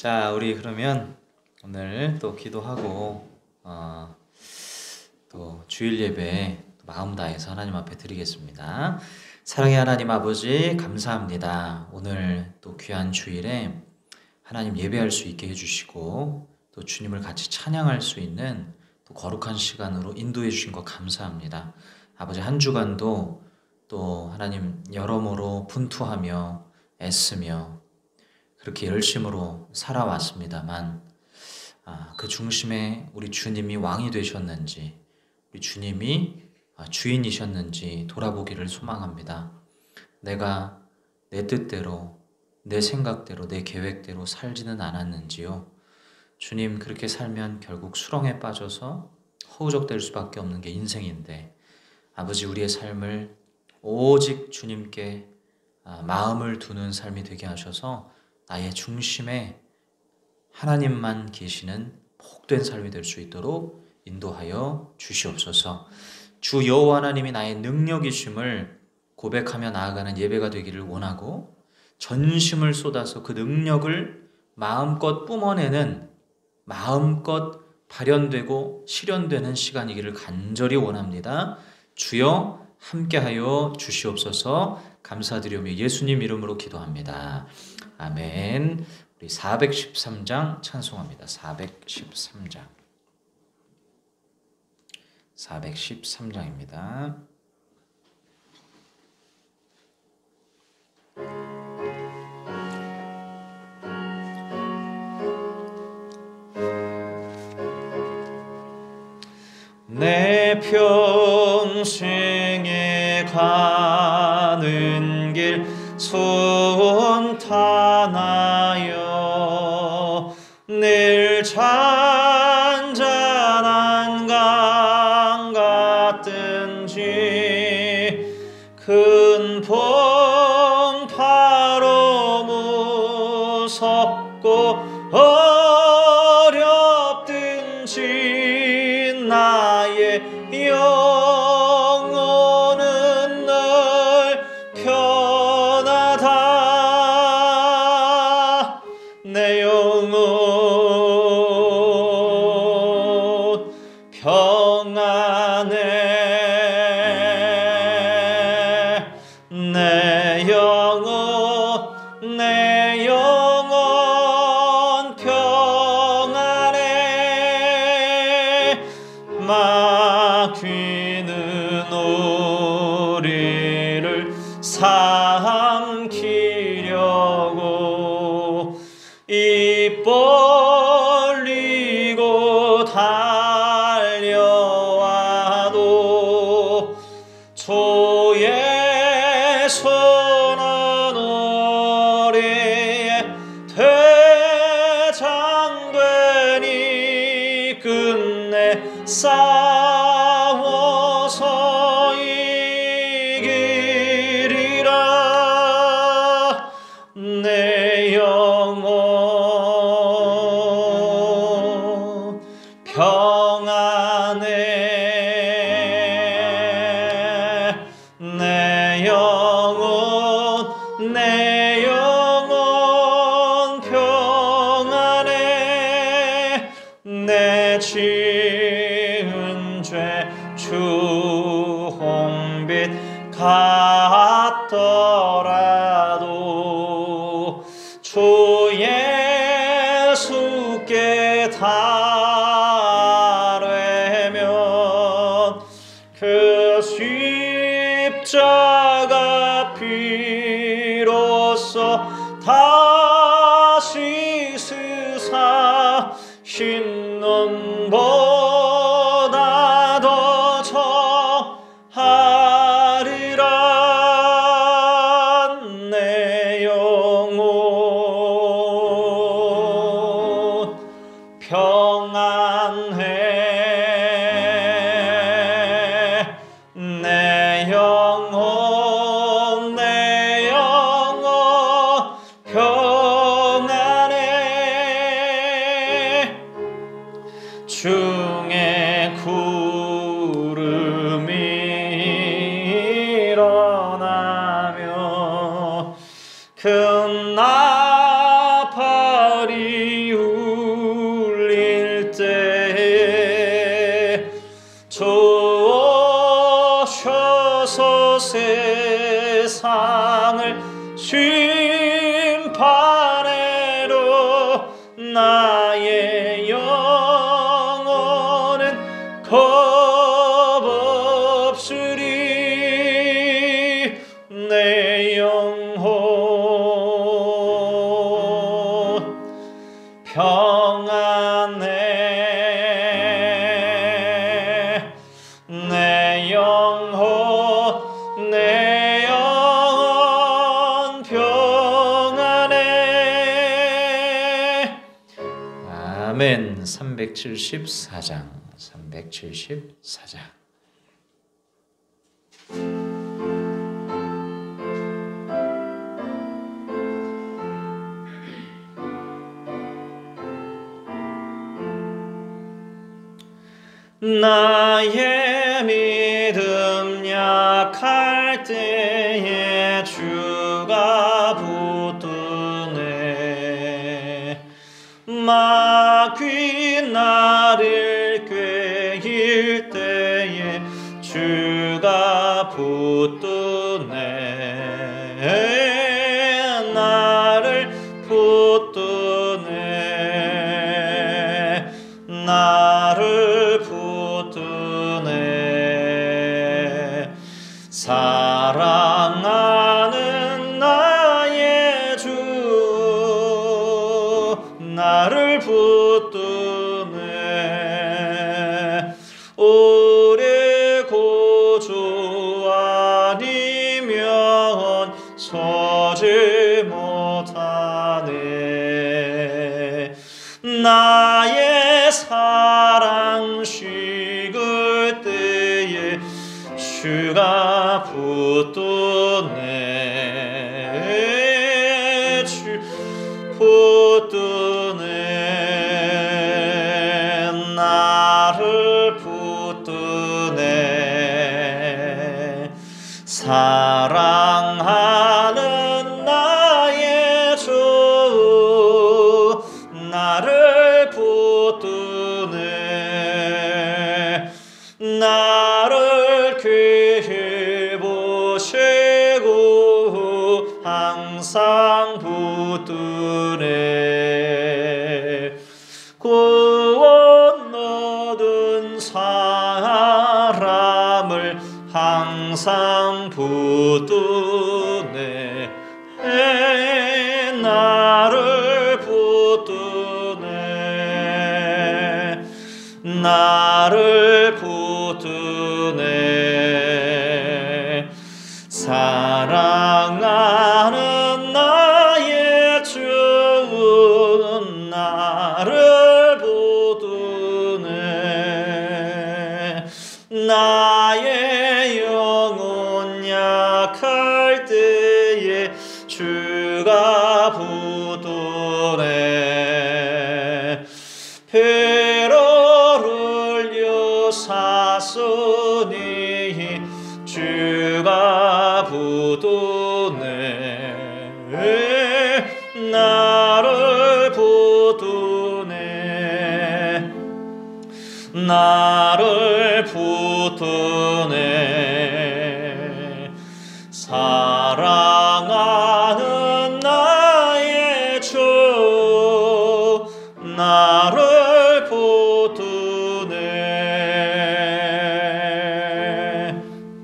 자, 우리 그러면 오늘 또 기도하고 또 주일 예배 마음 다해서 하나님 앞에 드리겠습니다. 사랑의 하나님 아버지, 감사합니다. 오늘 또 귀한 주일에 하나님 예배할 수 있게 해주시고 또 주님을 같이 찬양할 수 있는 또 거룩한 시간으로 인도해 주신 것 감사합니다. 아버지, 한 주간도 또 하나님 여러모로 분투하며 애쓰며 그렇게 열심으로 살아왔습니다만 그 중심에 우리 주님이 왕이 되셨는지, 우리 주님이 주인이셨는지 돌아보기를 소망합니다. 내가 내 뜻대로, 내 생각대로, 내 계획대로 살지는 않았는지요. 주님, 그렇게 살면 결국 수렁에 빠져서 허우적될 수밖에 없는 게 인생인데, 아버지, 우리의 삶을 오직 주님께 마음을 두는 삶이 되게 하셔서 나의 중심에 하나님만 계시는 복된 삶이 될 수 있도록 인도하여 주시옵소서. 주 여호와 하나님이 나의 능력이심을 고백하며 나아가는 예배가 되기를 원하고, 전심을 쏟아서 그 능력을 마음껏 뿜어내는, 마음껏 발현되고 실현되는 시간이기를 간절히 원합니다. 주여 함께하여 주시옵소서. 감사드리며 예수님 이름으로 기도합니다. 아멘. 우리 413장 찬송합니다. 413장입니다. 내 평생에 가는 길 순탄하여 늘 잔잔한 강 같든지 큰 풍파로 무섭고 어렵든지 나의 영혼은 늘 편하다. 내 영혼 평안해. 내 영혼 평안해. 막히는 우리를 삼키려고 입 벌리고 달려와도 주의 손은 우리의 대장되니 끝내 싸워서 이기리라. 내 영혼 평안해. 내 영혼 평안해. 내 지은 죄 주홍빛 같더라도 주 예수께 달래면 그 십자가 피로써 다시 스사 흰눈보다 더 정하리라. 내 영혼 평안해. 내 영혼 평안해. 중에 구름이 일어나며 큰 나팔이 심판에로 나의 영혼은 겁없으리. 내 영혼 평안해. 내 영혼 내 영혼 평안해. 아멘. 374장 374장. 나의 믿음 약할 때에 주가 붙드네. 마귀 나를 꾀일 때에 주가 붙드네. 나를 붙드네. 나를 붙드네. 사랑하는 나의 주 나를 붙드네. 오래 고조 아니면 서지 못하네. 나의 사랑 식을 때에 주가 붙드네. 주 붙드네. 나를 붙드네. 사랑하는 나의 주 나를 붙드네. 나를 귀히 보시고 항상 붙드네. 구원 얻은 사람을 항상 붙드네. 나를 붙드네. 나를 붙드네. 사랑하는 나의 주 나를 붙드네. 나의 영혼 약할 때에 주가 붙드네. 피를 흘려 샀으니 주가 붙드네. 나를 붙드네. 나를 붙드네. 사랑하는 나의 주 나를 붙드네.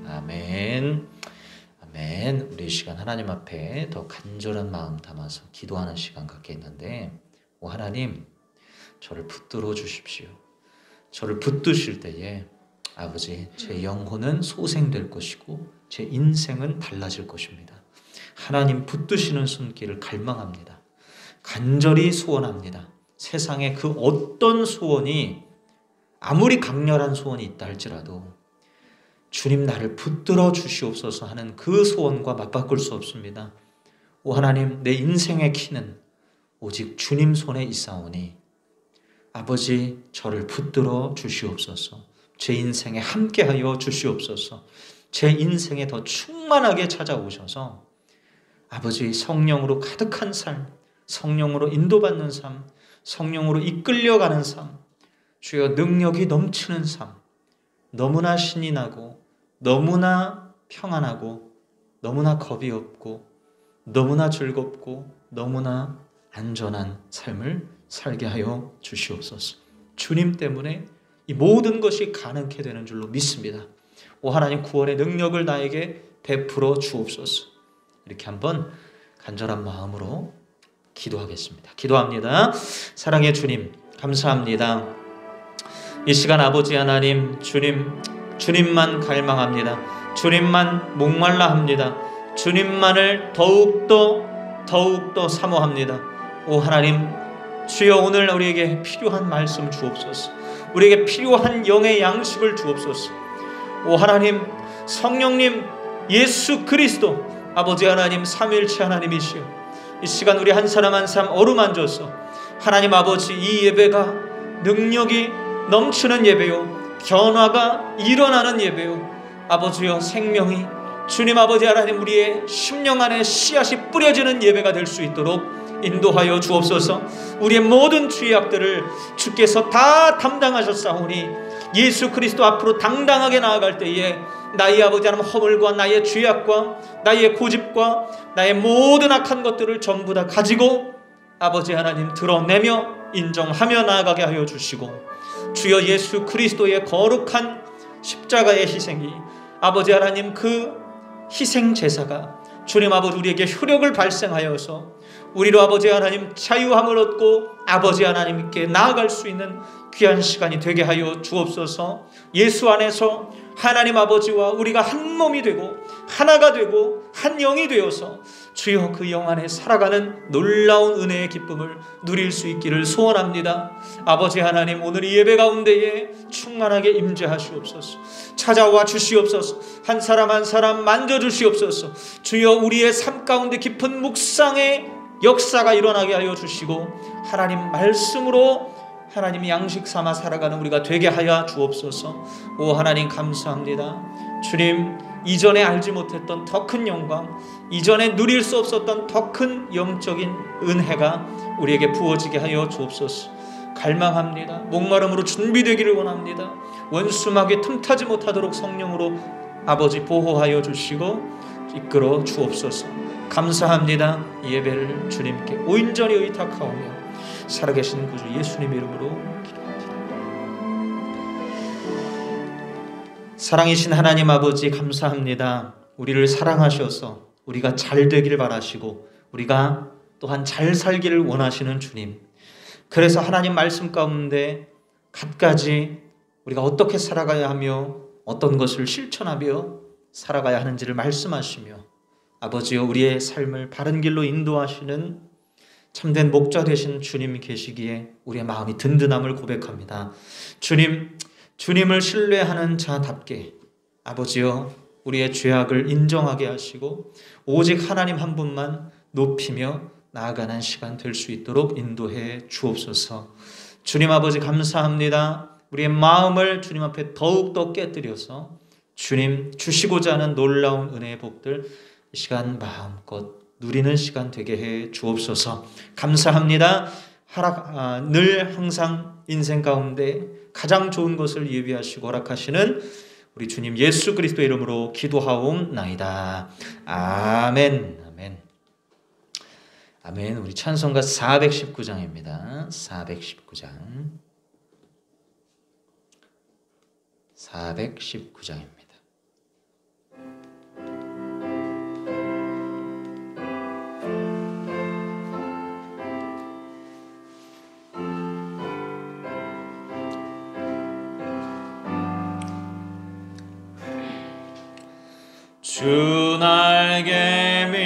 아멘. 아멘. 우리 이 시간 하나님 앞에 더 간절한 마음 담아서 기도하는 시간 갖겠는데, 오 하나님, 저를 붙들어 주십시오. 저를 붙드실 때에 아버지, 제 영혼은 소생될 것이고 제 인생은 달라질 것입니다. 하나님 붙드시는 손길을 갈망합니다. 간절히 소원합니다. 세상에 그 어떤 소원이 아무리 강렬한 소원이 있다 할지라도 주님 나를 붙들어 주시옵소서 하는 그 소원과 맞바꿀 수 없습니다. 오 하나님, 내 인생의 키는 오직 주님 손에 있사오니 아버지, 저를 붙들어 주시옵소서. 제 인생에 함께하여 주시옵소서. 제 인생에 더 충만하게 찾아오셔서 아버지, 성령으로 가득한 삶, 성령으로 인도받는 삶, 성령으로 이끌려가는 삶, 주여 능력이 넘치는 삶, 너무나 신이 나고 너무나 평안하고 너무나 겁이 없고 너무나 즐겁고 너무나 안전한 삶을 살게 하여 주시옵소서. 주님 때문에 이 모든 것이 가능케 되는 줄로 믿습니다. 오 하나님, 구원의 능력을 나에게 베풀어 주옵소서. 이렇게 한번 간절한 마음으로 기도하겠습니다. 기도합니다. 사랑의 주님, 감사합니다. 이 시간 아버지 하나님, 주님만 갈망합니다. 주님만 목말라 합니다. 주님만을 더욱더 사모합니다. 오 하나님, 주여 오늘 우리에게 필요한 말씀 주옵소서. 우리에게 필요한 영의 양식을 주옵소서. 오 하나님, 성령님, 예수 그리스도 아버지 하나님, 삼위일체 하나님이시여, 이 시간 우리 한 사람 한 사람 어루만져서 하나님 아버지, 이 예배가 능력이 넘치는 예배요, 변화가 일어나는 예배요, 아버지여 생명이 주님 아버지 하나님 우리의 심령 안에 씨앗이 뿌려지는 예배가 될 수 있도록 인도하여 주옵소서. 우리의 모든 죄악들을 주께서 다 담당하셨사오니 예수 그리스도 앞으로 당당하게 나아갈 때에 나의 아버지 하나님 허물과 나의 죄악과 나의 고집과 나의 모든 악한 것들을 전부 다 가지고 아버지 하나님 드러내며 인정하며 나아가게 하여 주시고, 주여 예수 그리스도의 거룩한 십자가의 희생이 아버지 하나님 그 희생 제사가 주님 아버지 우리에게 효력을 발생하여서 우리로 아버지 하나님 자유함을 얻고 아버지 하나님께 나아갈 수 있는 귀한 시간이 되게 하여 주옵소서. 예수 안에서 하나님 아버지와 우리가 한 몸이 되고 하나가 되고 한 영이 되어서 주여 그 영 안에 살아가는 놀라운 은혜의 기쁨을 누릴 수 있기를 소원합니다. 아버지 하나님, 오늘 이 예배 가운데에 충만하게 임재하시옵소서. 찾아와 주시옵소서. 한 사람 한 사람 만져주시옵소서. 주여 우리의 삶 가운데 깊은 묵상의 역사가 일어나게 하여 주시고 하나님 말씀으로 하나님 양식 삼아 살아가는 우리가 되게 하여 주옵소서. 오 하나님 감사합니다. 주님, 이전에 알지 못했던 더 큰 영광, 이전에 누릴 수 없었던 더 큰 영적인 은혜가 우리에게 부어지게 하여 주옵소서. 갈망합니다. 목마름으로 준비되기를 원합니다. 원수마귀 틈타지 못하도록 성령으로 아버지 보호하여 주시고 이끌어 주옵소서. 감사합니다. 이 예배를 주님께 온전히 의탁하오며 살아계신 구주 예수님 이름으로 기도합니다. 사랑이신 하나님 아버지 감사합니다. 우리를 사랑하셔서 우리가 잘 되길 바라시고 우리가 또한 잘 살기를 원하시는 주님, 그래서 하나님 말씀 가운데 갖가지 우리가 어떻게 살아가야 하며 어떤 것을 실천하며 살아가야 하는지를 말씀하시며 아버지여 우리의 삶을 바른 길로 인도하시는 참된 목자 되신 주님 계시기에 우리의 마음이 든든함을 고백합니다. 주님을 신뢰하는 자답게 아버지여 우리의 죄악을 인정하게 하시고 오직 하나님 한 분만 높이며 나아가는 시간 될 수 있도록 인도해 주옵소서. 주님 아버지 감사합니다. 우리의 마음을 주님 앞에 더욱더 깨뜨려서 주님 주시고자 하는 놀라운 은혜의 복들 이 시간 마음껏 누리는 시간 되게 해 주옵소서. 감사합니다. 늘 항상 인생 가운데 가장 좋은 것을 예비하시고 허락하시는 우리 주님 예수 그리스도의 이름으로 기도하옵나이다. 아멘. 아멘. 아멘. 우리 찬송가 419장입니다. 419장입니다. 주 날개 밑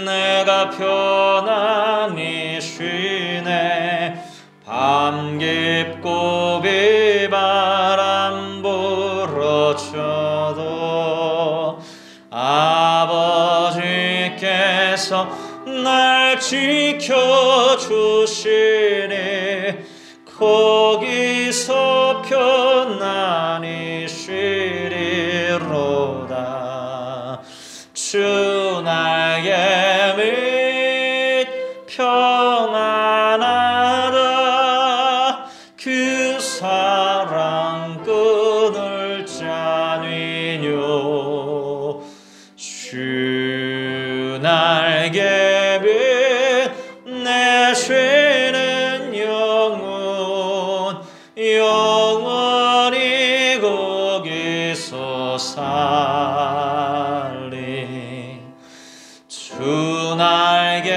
내가 편안히 쉬네. 밤 깊고 비바람 불어쳐도 아버지께서 날 지켜주시니 거기서 편안히 쉬리로다. 주 날개 밑 평안하다. 그 사랑 끊을 자니뇨. 주 날 빈 내 죄는 영원히 거기서 살리. 주 날개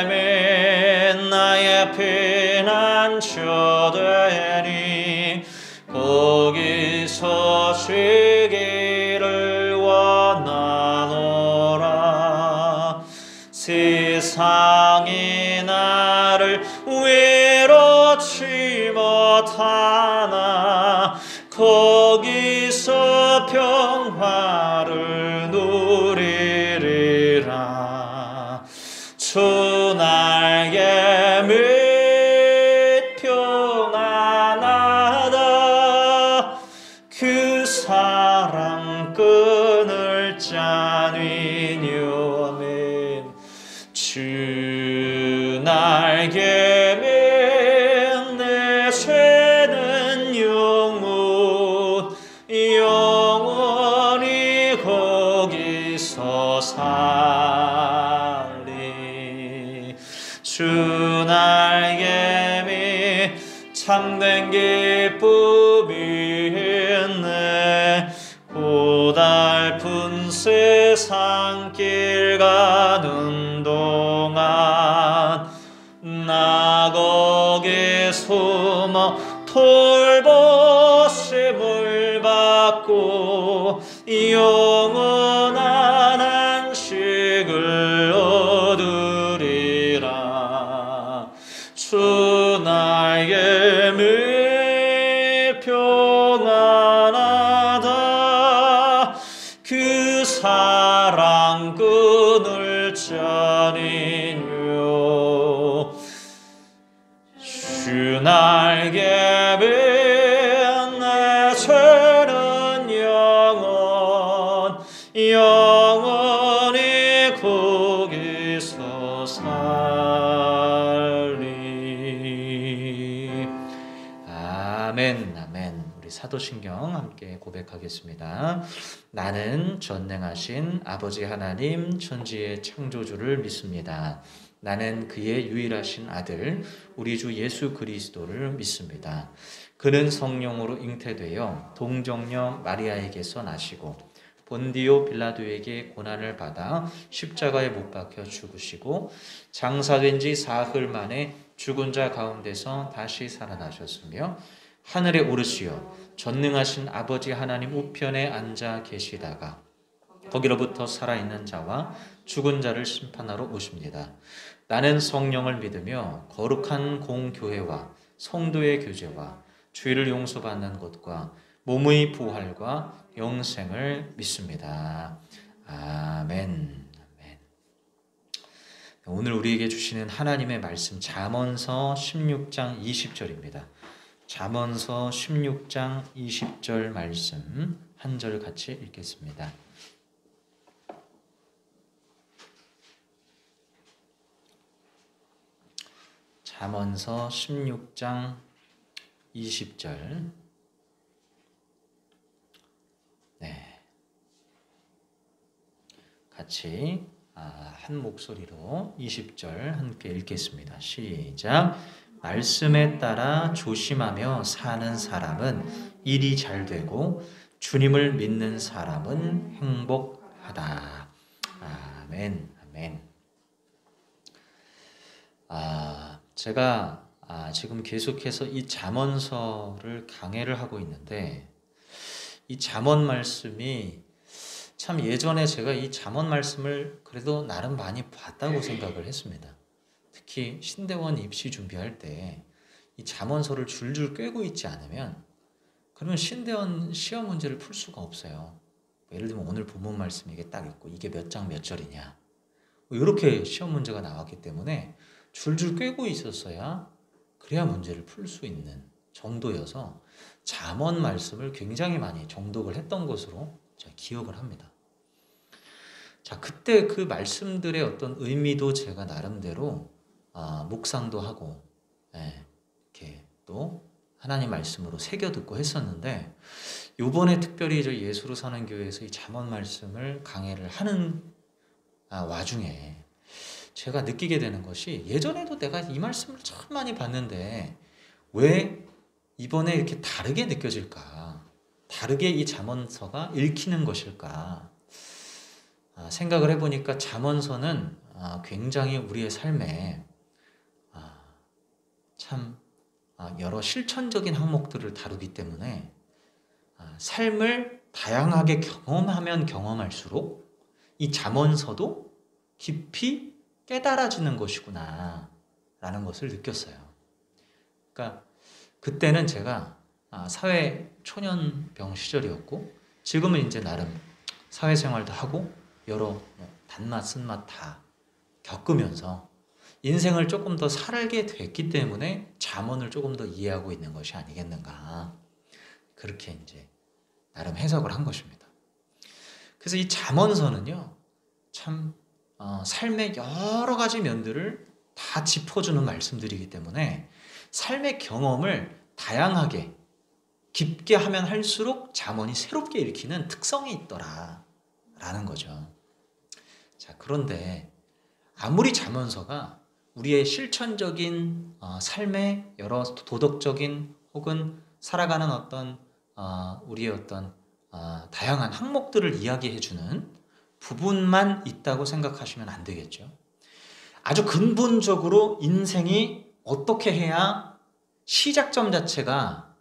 맨 나의 피난처 되니 거기서 쉬기를 원하노라. 세상이 나를 위로치 못하나 거기서 평화를 누리리라. 주 날개 밑 평안하다. 그 사랑 끈을 짜니뇨. 아멘. 주 날개 밑 내 죄는 영원히 거기서 살리. 주 날개 밑 참된 기쁨이 있네. 고달픈 세상 길 가는 동안 나 거기 숨어 돌보심을 받고 영원한 안식을 얻으리라. 주 날개 밑 평안하다. 그 사랑 끈을 짜니뇨. 주 날개 밑 내 죄는 영원히 거기서 살리. 아멘, 아멘. 우리 사도신경 함께 고백하겠습니다. 나는 전능하신 아버지 하나님 천지의 창조주를 믿습니다. 나는 그의 유일하신 아들 우리 주 예수 그리스도를 믿습니다. 그는 성령으로 잉태되어 동정녀 마리아에게서 나시고 본디오 빌라도에게 고난을 받아 십자가에 못 박혀 죽으시고 장사된 지 사흘 만에 죽은 자 가운데서 다시 살아나셨으며 하늘에 오르시어 전능하신 아버지 하나님 우편에 앉아 계시다가 거기로부터 살아있는 자와 죽은 자를 심판하러 오십니다. 나는 성령을 믿으며 거룩한 공교회와 성도의 교제와 죄를 용서받는 것과 몸의 부활과 영생을 믿습니다. 아멘. 아멘. 오늘 우리에게 주시는 하나님의 말씀 잠언서 16장 20절입니다. 잠언서 16장 20절 말씀 한 절 같이 읽겠습니다. 잠언서 16장 20절. 네. 같이 한 목소리로 20절 함께 읽겠습니다. 시작. 말씀에 따라 조심하며 사는 사람은 일이 잘 되고 주님을 믿는 사람은 행복하다. 아멘. 아멘. 제가 지금 계속해서 이 잠언서를 강해를 하고 있는데 이 잠언 말씀이 참 예전에 제가 이 잠언 말씀을 그래도 나름 많이 봤다고 생각을 했습니다. 특히 신대원 입시 준비할 때 이 잠언서를 줄줄 꿰고 있지 않으면 그러면 신대원 시험 문제를 풀 수가 없어요. 예를 들면 오늘 본문 말씀 이게 딱 있고 이게 몇 장 몇 절이냐 이렇게 시험 문제가 나왔기 때문에 줄줄 꿰고 있었어야 그래야 문제를 풀 수 있는 정도여서 잠언 말씀을 굉장히 많이 정독을 했던 것으로 제가 기억을 합니다. 자, 그때 그 말씀들의 어떤 의미도 제가 나름대로 묵상도 하고 이렇게 또 하나님 말씀으로 새겨 듣고 했었는데 요번에 특별히 저 예수로 사는 교회에서 이 잠언 말씀을 강해를 하는 와중에 제가 느끼게 되는 것이 예전에도 내가 이 말씀을 참 많이 봤는데 왜 이번에 이렇게 다르게 느껴질까? 다르게 이 잠언서가 읽히는 것일까? 생각을 해보니까 잠언서는 굉장히 우리의 삶에 참 여러 실천적인 항목들을 다루기 때문에 삶을 다양하게 경험하면 경험할수록 이 잠언서도 깊이 깨달아지는 것이구나 라는 것을 느꼈어요. 그러니까 그때는 제가 사회 초년병 시절이었고 지금은 이제 나름 사회생활도 하고 여러 단맛 쓴맛 다 겪으면서 인생을 조금 더 살게 됐기 때문에 잠언을 조금 더 이해하고 있는 것이 아니겠는가, 그렇게 이제 나름 해석을 한 것입니다. 그래서 이 잠언서는요 참 삶의 여러 가지 면들을 다 짚어주는 말씀들이기 때문에 삶의 경험을 다양하게 깊게 하면 할수록 잠언이 새롭게 읽히는 특성이 있더라 라는 거죠. 자, 그런데 아무리 잠언서가 우리의 실천적인 삶의 여러 도덕적인 혹은 살아가는 어떤 우리의 어떤 다양한 항목들을 이야기해주는 부분만 있다고 생각하시면 안 되겠죠. 아주 근본적으로 인생이 어떻게 해야 시작점 자체가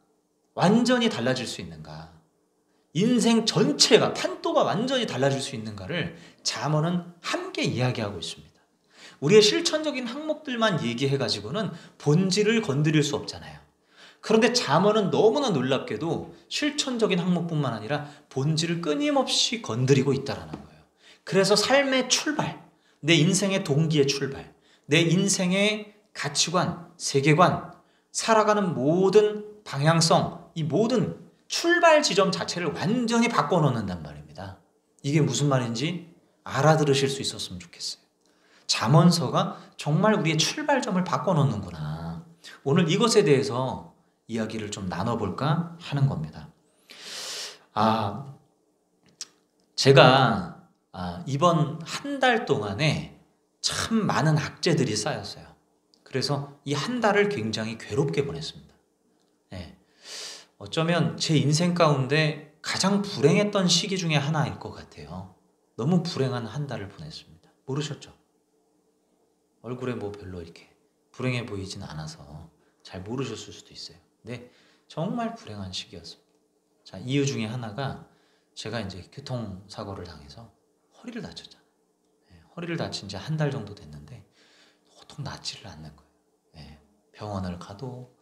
완전히 달라질 수 있는가, 인생 전체가 판도가 완전히 달라질 수 있는가를 잠언은 함께 이야기하고 있습니다. 우리의 실천적인 항목들만 얘기해가지고는 본질을 건드릴 수 없잖아요. 그런데 잠언은 너무나 놀랍게도 실천적인 항목뿐만 아니라 본질을 끊임없이 건드리고 있다는 거예요. 그래서 삶의 출발, 내 인생의 동기의 출발, 내 인생의 가치관, 세계관, 살아가는 모든 방향성, 이 모든 출발 지점 자체를 완전히 바꿔놓는단 말입니다. 이게 무슨 말인지 알아들으실 수 있었으면 좋겠어요. 잠언서가 정말 우리의 출발점을 바꿔놓는구나. 오늘 이것에 대해서 이야기를 좀 나눠볼까 하는 겁니다. 제가 이번 한 달 동안에 참 많은 악재들이 쌓였어요. 그래서 이 한 달을 굉장히 괴롭게 보냈습니다. 네. 어쩌면 제 인생 가운데 가장 불행했던 시기 중에 하나일 것 같아요. 너무 불행한 한 달을 보냈습니다. 모르셨죠? 얼굴에 뭐 별로 이렇게 불행해 보이진 않아서 잘 모르셨을 수도 있어요. 근데 정말 불행한 시기였습니다. 자, 이유 중에 하나가 제가 이제 교통사고를 당해서 허리를 다쳤잖아요. 네, 허리를 다친 지 한 달 정도 됐는데 도통 낫지를 않는 거예요. 네, 병원을 가도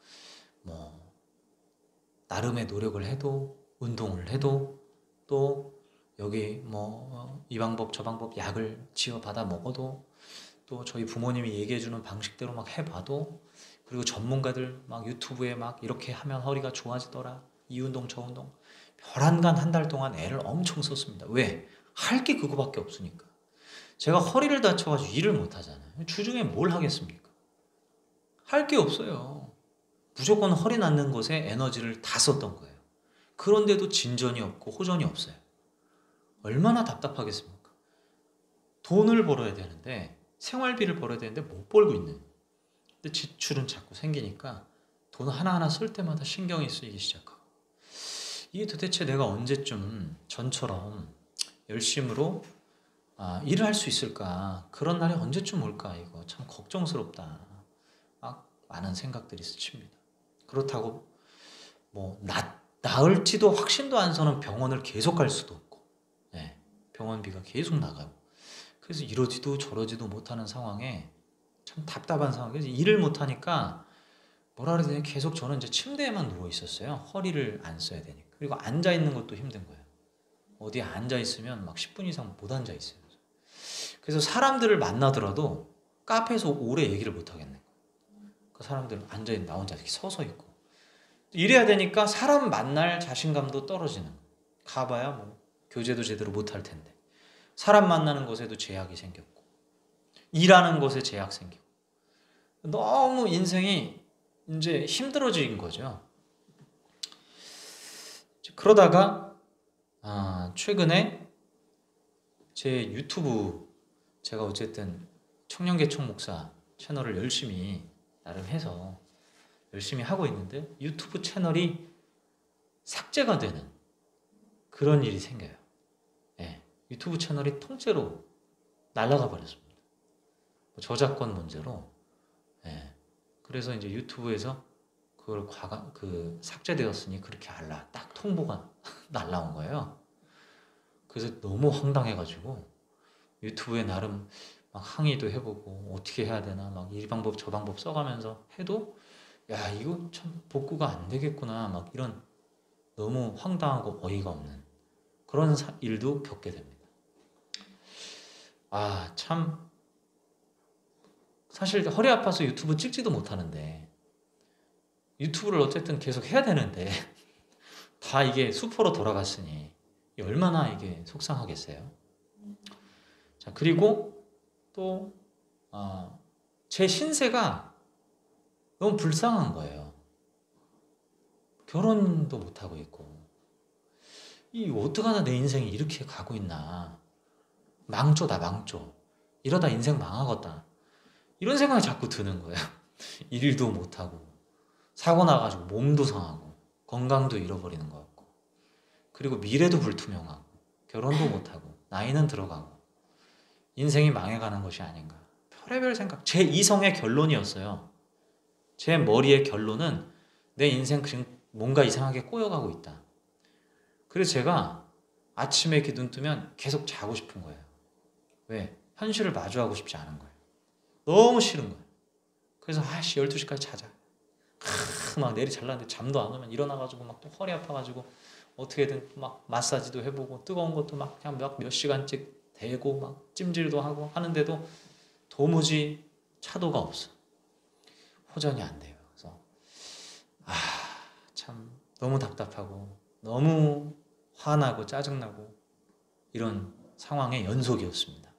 뭐 나름의 노력을 해도 운동을 해도 또 여기 뭐 이 방법 저 방법 약을 지어받아 먹어도 또 저희 부모님이 얘기해주는 방식대로 막 해봐도, 그리고 전문가들 막 유튜브에 막 이렇게 하면 허리가 좋아지더라, 이 운동 저 운동, 별안간 한 달 동안 애를 엄청 썼습니다. 왜? 할 게 그거밖에 없으니까. 제가 허리를 다쳐가지고 일을 못 하잖아요. 주중에 뭘 하겠습니까? 할 게 없어요. 무조건 허리 낫는 것에 에너지를 다 썼던 거예요. 그런데도 진전이 없고 호전이 없어요. 얼마나 답답하겠습니까? 돈을 벌어야 되는데, 생활비를 벌어야 되는데 못 벌고 있는. 근데 지출은 자꾸 생기니까 돈 하나하나 쓸 때마다 신경이 쓰이기 시작하고, 이게 도대체 내가 언제쯤 전처럼 열심으로 일을 할 수 있을까? 그런 날이 언제쯤 올까? 이거 참 걱정스럽다. 막 많은 생각들이 스칩니다. 그렇다고 뭐 나을지도 확신도 안 서는 병원을 계속 갈 수도 없고, 네, 병원비가 계속 나가고, 그래서 이러지도 저러지도 못하는 상황에 참 답답한 상황이에요. 일을 못하니까 뭐라 그래야 되나, 계속 저는 이제 침대에만 누워 있었어요. 허리를 안 써야 되니까. 그리고 앉아 있는 것도 힘든 거예요. 어디에 앉아 있으면 막 10분 이상 못 앉아 있어요. 그래서 사람들을 만나더라도 카페에서 오래 얘기를 못 하겠는 거예요. 그 사람들 앉아 있는, 나 혼자 이렇게 서서 있고 이래야 되니까 사람 만날 자신감도 떨어지는 거예요. 가봐야 뭐 교제도 제대로 못 할 텐데, 사람 만나는 것에도 제약이 생겼고 일하는 것에 제약 생기고, 너무 인생이 이제 힘들어진 거죠. 그러다가 최근에 제 유튜브, 제가 어쨌든 청년개척 목사 채널을 열심히 나름 해서 열심히 하고 있는데 유튜브 채널이 삭제가 되는 그런 일이 생겨요. 예, 유튜브 채널이 통째로 날아가 버렸습니다. 저작권 문제로. 예, 그래서 이제 유튜브에서 그걸 삭제되었으니 그렇게 알라 딱 통보가 날라온 거예요. 그래서 너무 황당해가지고 유튜브에 나름 막 항의도 해보고 어떻게 해야 되나 막 이 방법 저 방법 써가면서 해도 야 이거 참 복구가 안 되겠구나 막 이런 너무 황당하고 어이가 없는 그런 일도 겪게 됩니다. 아 참 사실 허리 아파서 유튜브 찍지도 못하는데 유튜브를 어쨌든 계속 해야 되는데 다 이게 수포로 돌아갔으니 얼마나 이게 속상하겠어요. 자 그리고 또 제 신세가 너무 불쌍한 거예요. 결혼도 못하고 있고 이 어떡하나 내 인생이 이렇게 가고 있나 망조다 망조 이러다 인생 망하겠다 이런 생각이 자꾸 드는 거예요. 일도 못하고 사고 나가지고 몸도 상하고 건강도 잃어버리는 것 같고 그리고 미래도 불투명하고 결혼도 못하고 나이는 들어가고 인생이 망해가는 것이 아닌가 별의별 생각 제 이성의 결론이었어요. 제 머리의 결론은 내 인생 지금 뭔가 이상하게 꼬여가고 있다. 그래서 제가 아침에 이렇게 눈 뜨면 계속 자고 싶은 거예요. 왜? 현실을 마주하고 싶지 않은 거예요. 너무 싫은 거예요. 그래서 12시까지 자자. 막 내리 잘랐는데 잠도 안 오면 일어나가지고 막 또 허리 아파가지고 어떻게든 막 마사지도 해보고 뜨거운 것도 막 그냥 몇 시간씩 대고 막 찜질도 하고 하는데도 도무지 차도가 없어. 호전이 안 돼요. 그래서 참 너무 답답하고 너무 화나고 짜증나고 이런 상황의 연속이었습니다.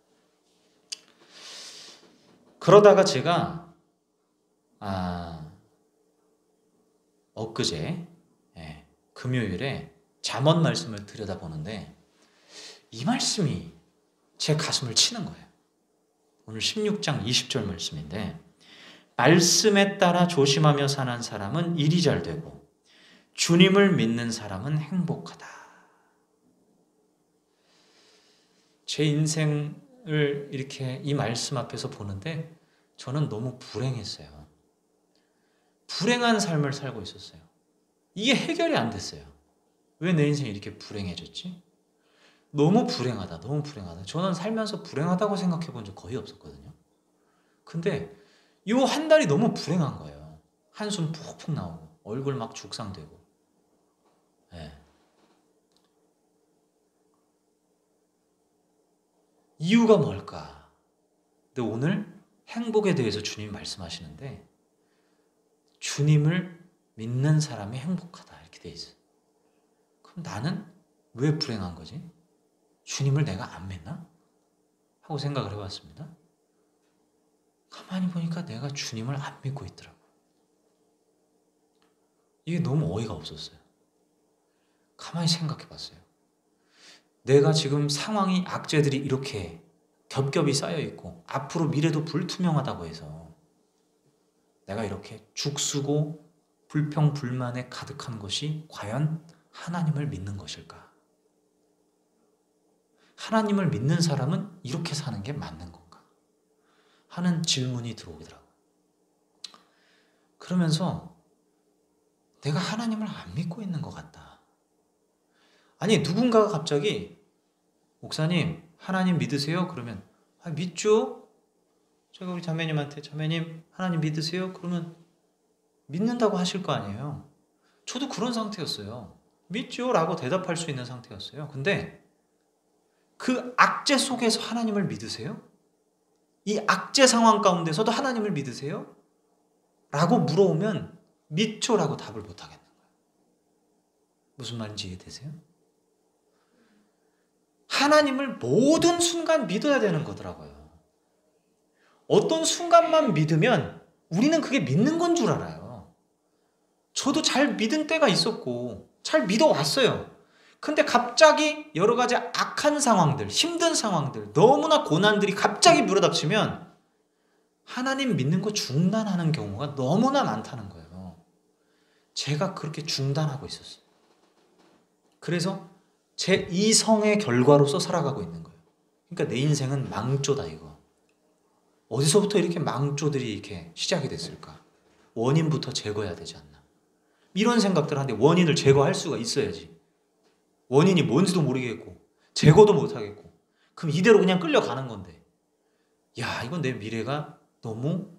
그러다가 제가 엊그제 금요일에 잠언 말씀을 들여다보는데 이 말씀이 제 가슴을 치는 거예요. 오늘 16장 20절 말씀인데 말씀에 따라 조심하며 사는 사람은 일이 잘 되고 주님을 믿는 사람은 행복하다. 제 인생을 이렇게 이 말씀 앞에서 보는데 저는 너무 불행했어요. 불행한 삶을 살고 있었어요. 이게 해결이 안 됐어요. 왜 내 인생이 이렇게 불행해졌지? 너무 불행하다. 너무 불행하다. 저는 살면서 불행하다고 생각해 본 적 거의 없었거든요. 근데 이 한 달이 너무 불행한 거예요. 한숨 푹푹 나오고 얼굴 막 죽상되고 이유가 뭘까? 근데 오늘 행복에 대해서 주님이 말씀하시는데 주님을 믿는 사람이 행복하다 이렇게 돼 있어요. 그럼 나는 왜 불행한 거지? 주님을 내가 안 믿나? 하고 생각을 해봤습니다. 가만히 보니까 내가 주님을 안 믿고 있더라고요. 이게 너무 어이가 없었어요. 가만히 생각해봤어요. 내가 지금 상황이 악재들이 이렇게 겹겹이 쌓여있고 앞으로 미래도 불투명하다고 해서 내가 이렇게 죽쓰고 불평불만에 가득한 것이 과연 하나님을 믿는 것일까? 하나님을 믿는 사람은 이렇게 사는 게 맞는 건가? 하는 질문이 들어오더라고요. 그러면서 내가 하나님을 안 믿고 있는 것 같다. 아니 누군가가 갑자기 목사님 하나님 믿으세요? 그러면 믿죠? 제가 우리 자매님한테 자매님 하나님 믿으세요? 그러면 믿는다고 하실 거 아니에요. 저도 그런 상태였어요. 믿죠? 라고 대답할 수 있는 상태였어요. 근데 그 악재 속에서 하나님을 믿으세요? 이 악재 상황 가운데서도 하나님을 믿으세요? 라고 물어오면 믿죠? 라고 답을 못 하겠는 거예요. 무슨 말인지 이해되세요? 하나님을 모든 순간 믿어야 되는 거더라고요. 어떤 순간만 믿으면 우리는 그게 믿는 건 줄 알아요. 저도 잘 믿은 때가 있었고 잘 믿어왔어요. 근데 갑자기 여러 가지 악한 상황들, 힘든 상황들, 너무나 고난들이 갑자기 물어닥치면 하나님 믿는 거 중단하는 경우가 너무나 많다는 거예요. 제가 그렇게 중단하고 있었어요. 그래서 제 이성의 결과로서 살아가고 있는 거예요. 그러니까 내 인생은 망조다 이거. 어디서부터 이렇게 망조들이 이렇게 시작이 됐을까? 원인부터 제거해야 되지 않나? 이런 생각들 하는데 원인을 제거할 수가 있어야지. 원인이 뭔지도 모르겠고 제거도 못하겠고 그럼 이대로 그냥 끌려가는 건데 야 이건 내 미래가 너무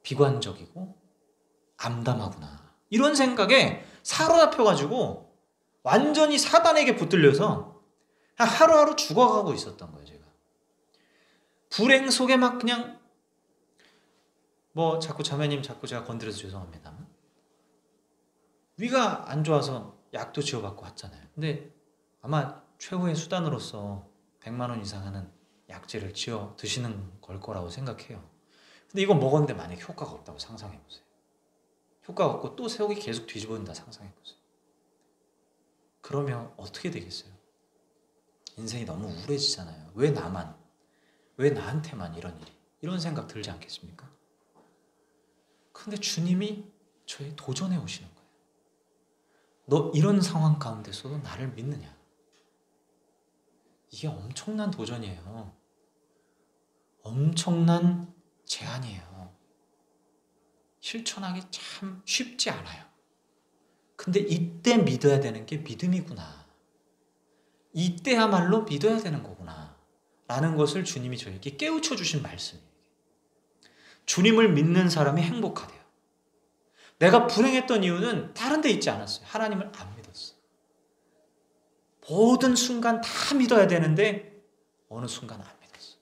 비관적이고 암담하구나. 이런 생각에 사로잡혀가지고 완전히 사단에게 붙들려서 하루하루 죽어가고 있었던 거예요. 제가 불행 속에 막 그냥 뭐 자꾸 자매님 자꾸 제가 건드려서 죄송합니다. 위가 안 좋아서 약도 지어받고 왔잖아요. 근데 아마 최후의 수단으로서 100만 원 이상 하는 약제를 지어 드시는 걸 거라고 생각해요. 근데 이거 먹었는데 만약에 효과가 없다고 상상해보세요. 효과가 없고 또 세옥이 계속 뒤집어진다 상상해보세요. 그러면 어떻게 되겠어요? 인생이 너무 우울해지잖아요. 왜 나만? 왜 나한테만 이런 일이? 이런 생각 들지 않겠습니까? 근데 주님이 저의 도전에 오시는 거예요. 너 이런 상황 가운데서도 나를 믿느냐? 이게 엄청난 도전이에요. 엄청난 제안이에요. 실천하기 참 쉽지 않아요. 근데 이때 믿어야 되는 게 믿음이구나. 이때야말로 믿어야 되는 거구나. 라는 것을 주님이 저에게 깨우쳐 주신 말씀이에요. 주님을 믿는 사람이 행복하대요. 내가 불행했던 이유는 다른 데 있지 않았어요. 하나님을 안 믿었어요. 모든 순간 다 믿어야 되는데 어느 순간 안 믿었어요.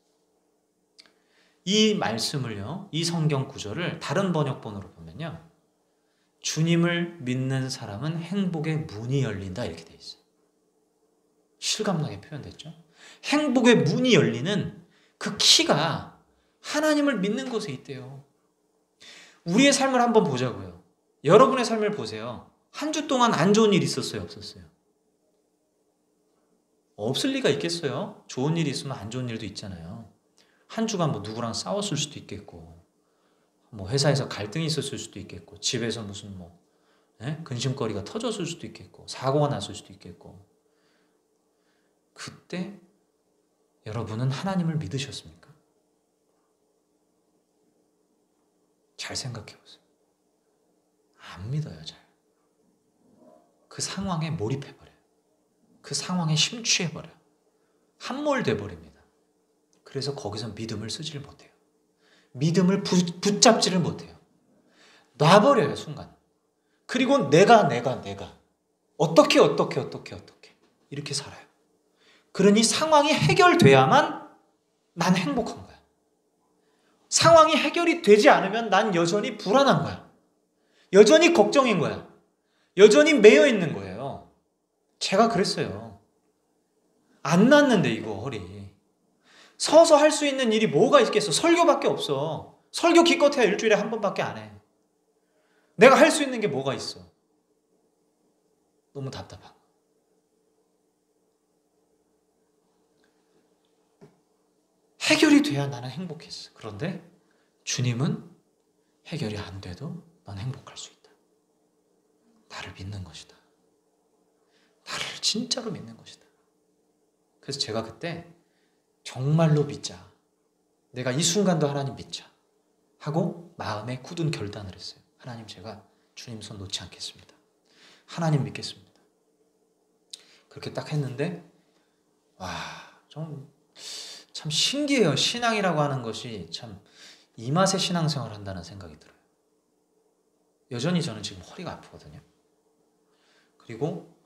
이 말씀을요, 이 성경 구절을 다른 번역본으로 보면요, 주님을 믿는 사람은 행복의 문이 열린다 이렇게 돼 있어요. 실감나게 표현됐죠? 행복의 문이 열리는 그 키가 하나님을 믿는 곳에 있대요. 우리의 삶을 한번 보자고요. 여러분의 삶을 보세요. 한 주 동안 안 좋은 일 있었어요? 없었어요? 없을 리가 있겠어요? 좋은 일이 있으면 안 좋은 일도 있잖아요. 한 주간 뭐 누구랑 싸웠을 수도 있겠고, 뭐 회사에서 갈등이 있었을 수도 있겠고, 집에서 무슨 뭐 근심거리가 터졌을 수도 있겠고, 사고가 났을 수도 있겠고. 그때 여러분은 하나님을 믿으셨습니까? 잘 생각해 보세요. 안 믿어요, 잘. 그 상황에 몰입해버려요. 그 상황에 심취해버려요. 함몰돼 버립니다. 그래서 거기서 믿음을 쓰지를 못해요. 믿음을 붙잡지를 못해요. 놔버려요, 순간. 그리고 내가 어떻게 이렇게 살아요. 그러니 상황이 해결돼야만 난 행복한 거야. 상황이 해결이 되지 않으면 난 여전히 불안한 거야. 여전히 걱정인 거야. 여전히 매여 있는 거예요. 제가 그랬어요. 안 낫는데 이거 허리. 서서 할 수 있는 일이 뭐가 있겠어. 설교밖에 없어. 설교 기껏해야 일주일에 한 번밖에 안 해. 내가 할 수 있는 게 뭐가 있어. 너무 답답한 거. 해결이 돼야 나는 행복했어. 그런데 주님은 해결이 안 돼도 넌 행복할 수 있다. 나를 믿는 것이다. 나를 진짜로 믿는 것이다. 그래서 제가 그때 정말로 믿자. 내가 이 순간도 하나님 믿자. 하고 마음에 굳은 결단을 했어요. 하나님, 제가 주님 손 놓지 않겠습니다. 하나님 믿겠습니다. 그렇게 딱 했는데 참 신기해요. 신앙이라고 하는 것이 참 이 맛의 신앙생활을 한다는 생각이 들어요. 여전히 저는 지금 허리가 아프거든요. 그리고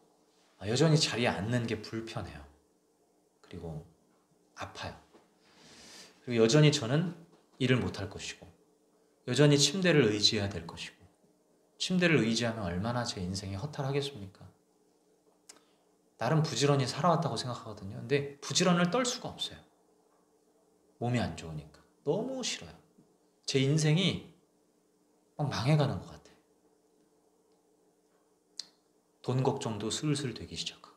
여전히 자리에 앉는 게 불편해요. 그리고 아파요. 그리고 여전히 저는 일을 못할 것이고, 여전히 침대를 의지해야 될 것이고, 침대를 의지하면 얼마나 제 인생이 허탈하겠습니까? 나름 부지런히 살아왔다고 생각하거든요. 근데 부지런을 떨 수가 없어요. 몸이 안 좋으니까. 너무 싫어요. 제 인생이 막 망해가는 것 같아요. 돈 걱정도 슬슬 되기 시작하고,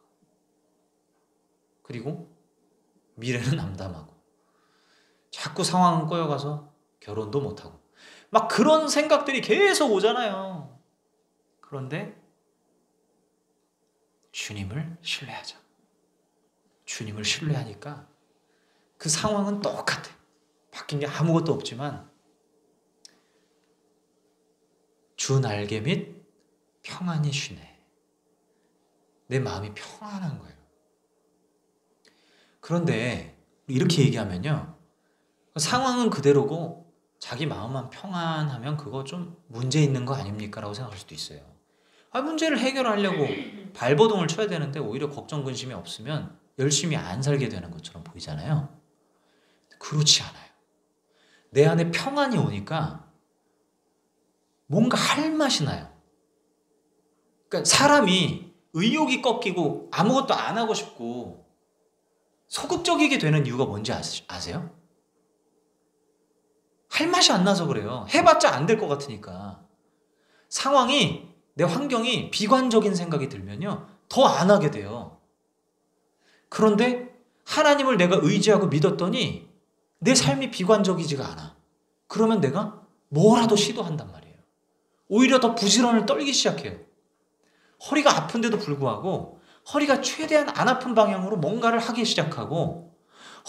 그리고 미래는 암담하고, 자꾸 상황은 꼬여가서 결혼도 못하고 막 그런 생각들이 계속 오잖아요. 그런데 주님을 신뢰하자. 주님을 신뢰하니까 그 상황은 똑같아. 바뀐 게 아무것도 없지만 주 날개 및 평안이 쉬네. 내 마음이 평안한 거예요. 그런데 이렇게 얘기하면요. 상황은 그대로고 자기 마음만 평안하면 그거 좀 문제 있는 거 아닙니까? 라고 생각할 수도 있어요. 문제를 해결하려고 발버둥을 쳐야 되는데 오히려 걱정 근심이 없으면 열심히 안 살게 되는 것처럼 보이잖아요. 그렇지 않아요. 내 안에 평안이 오니까 뭔가 할 맛이 나요. 그러니까 사람이 의욕이 꺾이고 아무것도 안 하고 싶고 소극적이게 되는 이유가 뭔지 아세요? 할 맛이 안 나서 그래요. 해봤자 안 될 것 같으니까. 상황이, 내 환경이 비관적인 생각이 들면요. 더 안 하게 돼요. 그런데 하나님을 내가 의지하고 믿었더니 내 삶이 비관적이지가 않아. 그러면 내가 뭐라도 시도한단 말이에요. 오히려 더 부지런을 떨기 시작해요. 허리가 아픈데도 불구하고 허리가 최대한 안 아픈 방향으로 뭔가를 하기 시작하고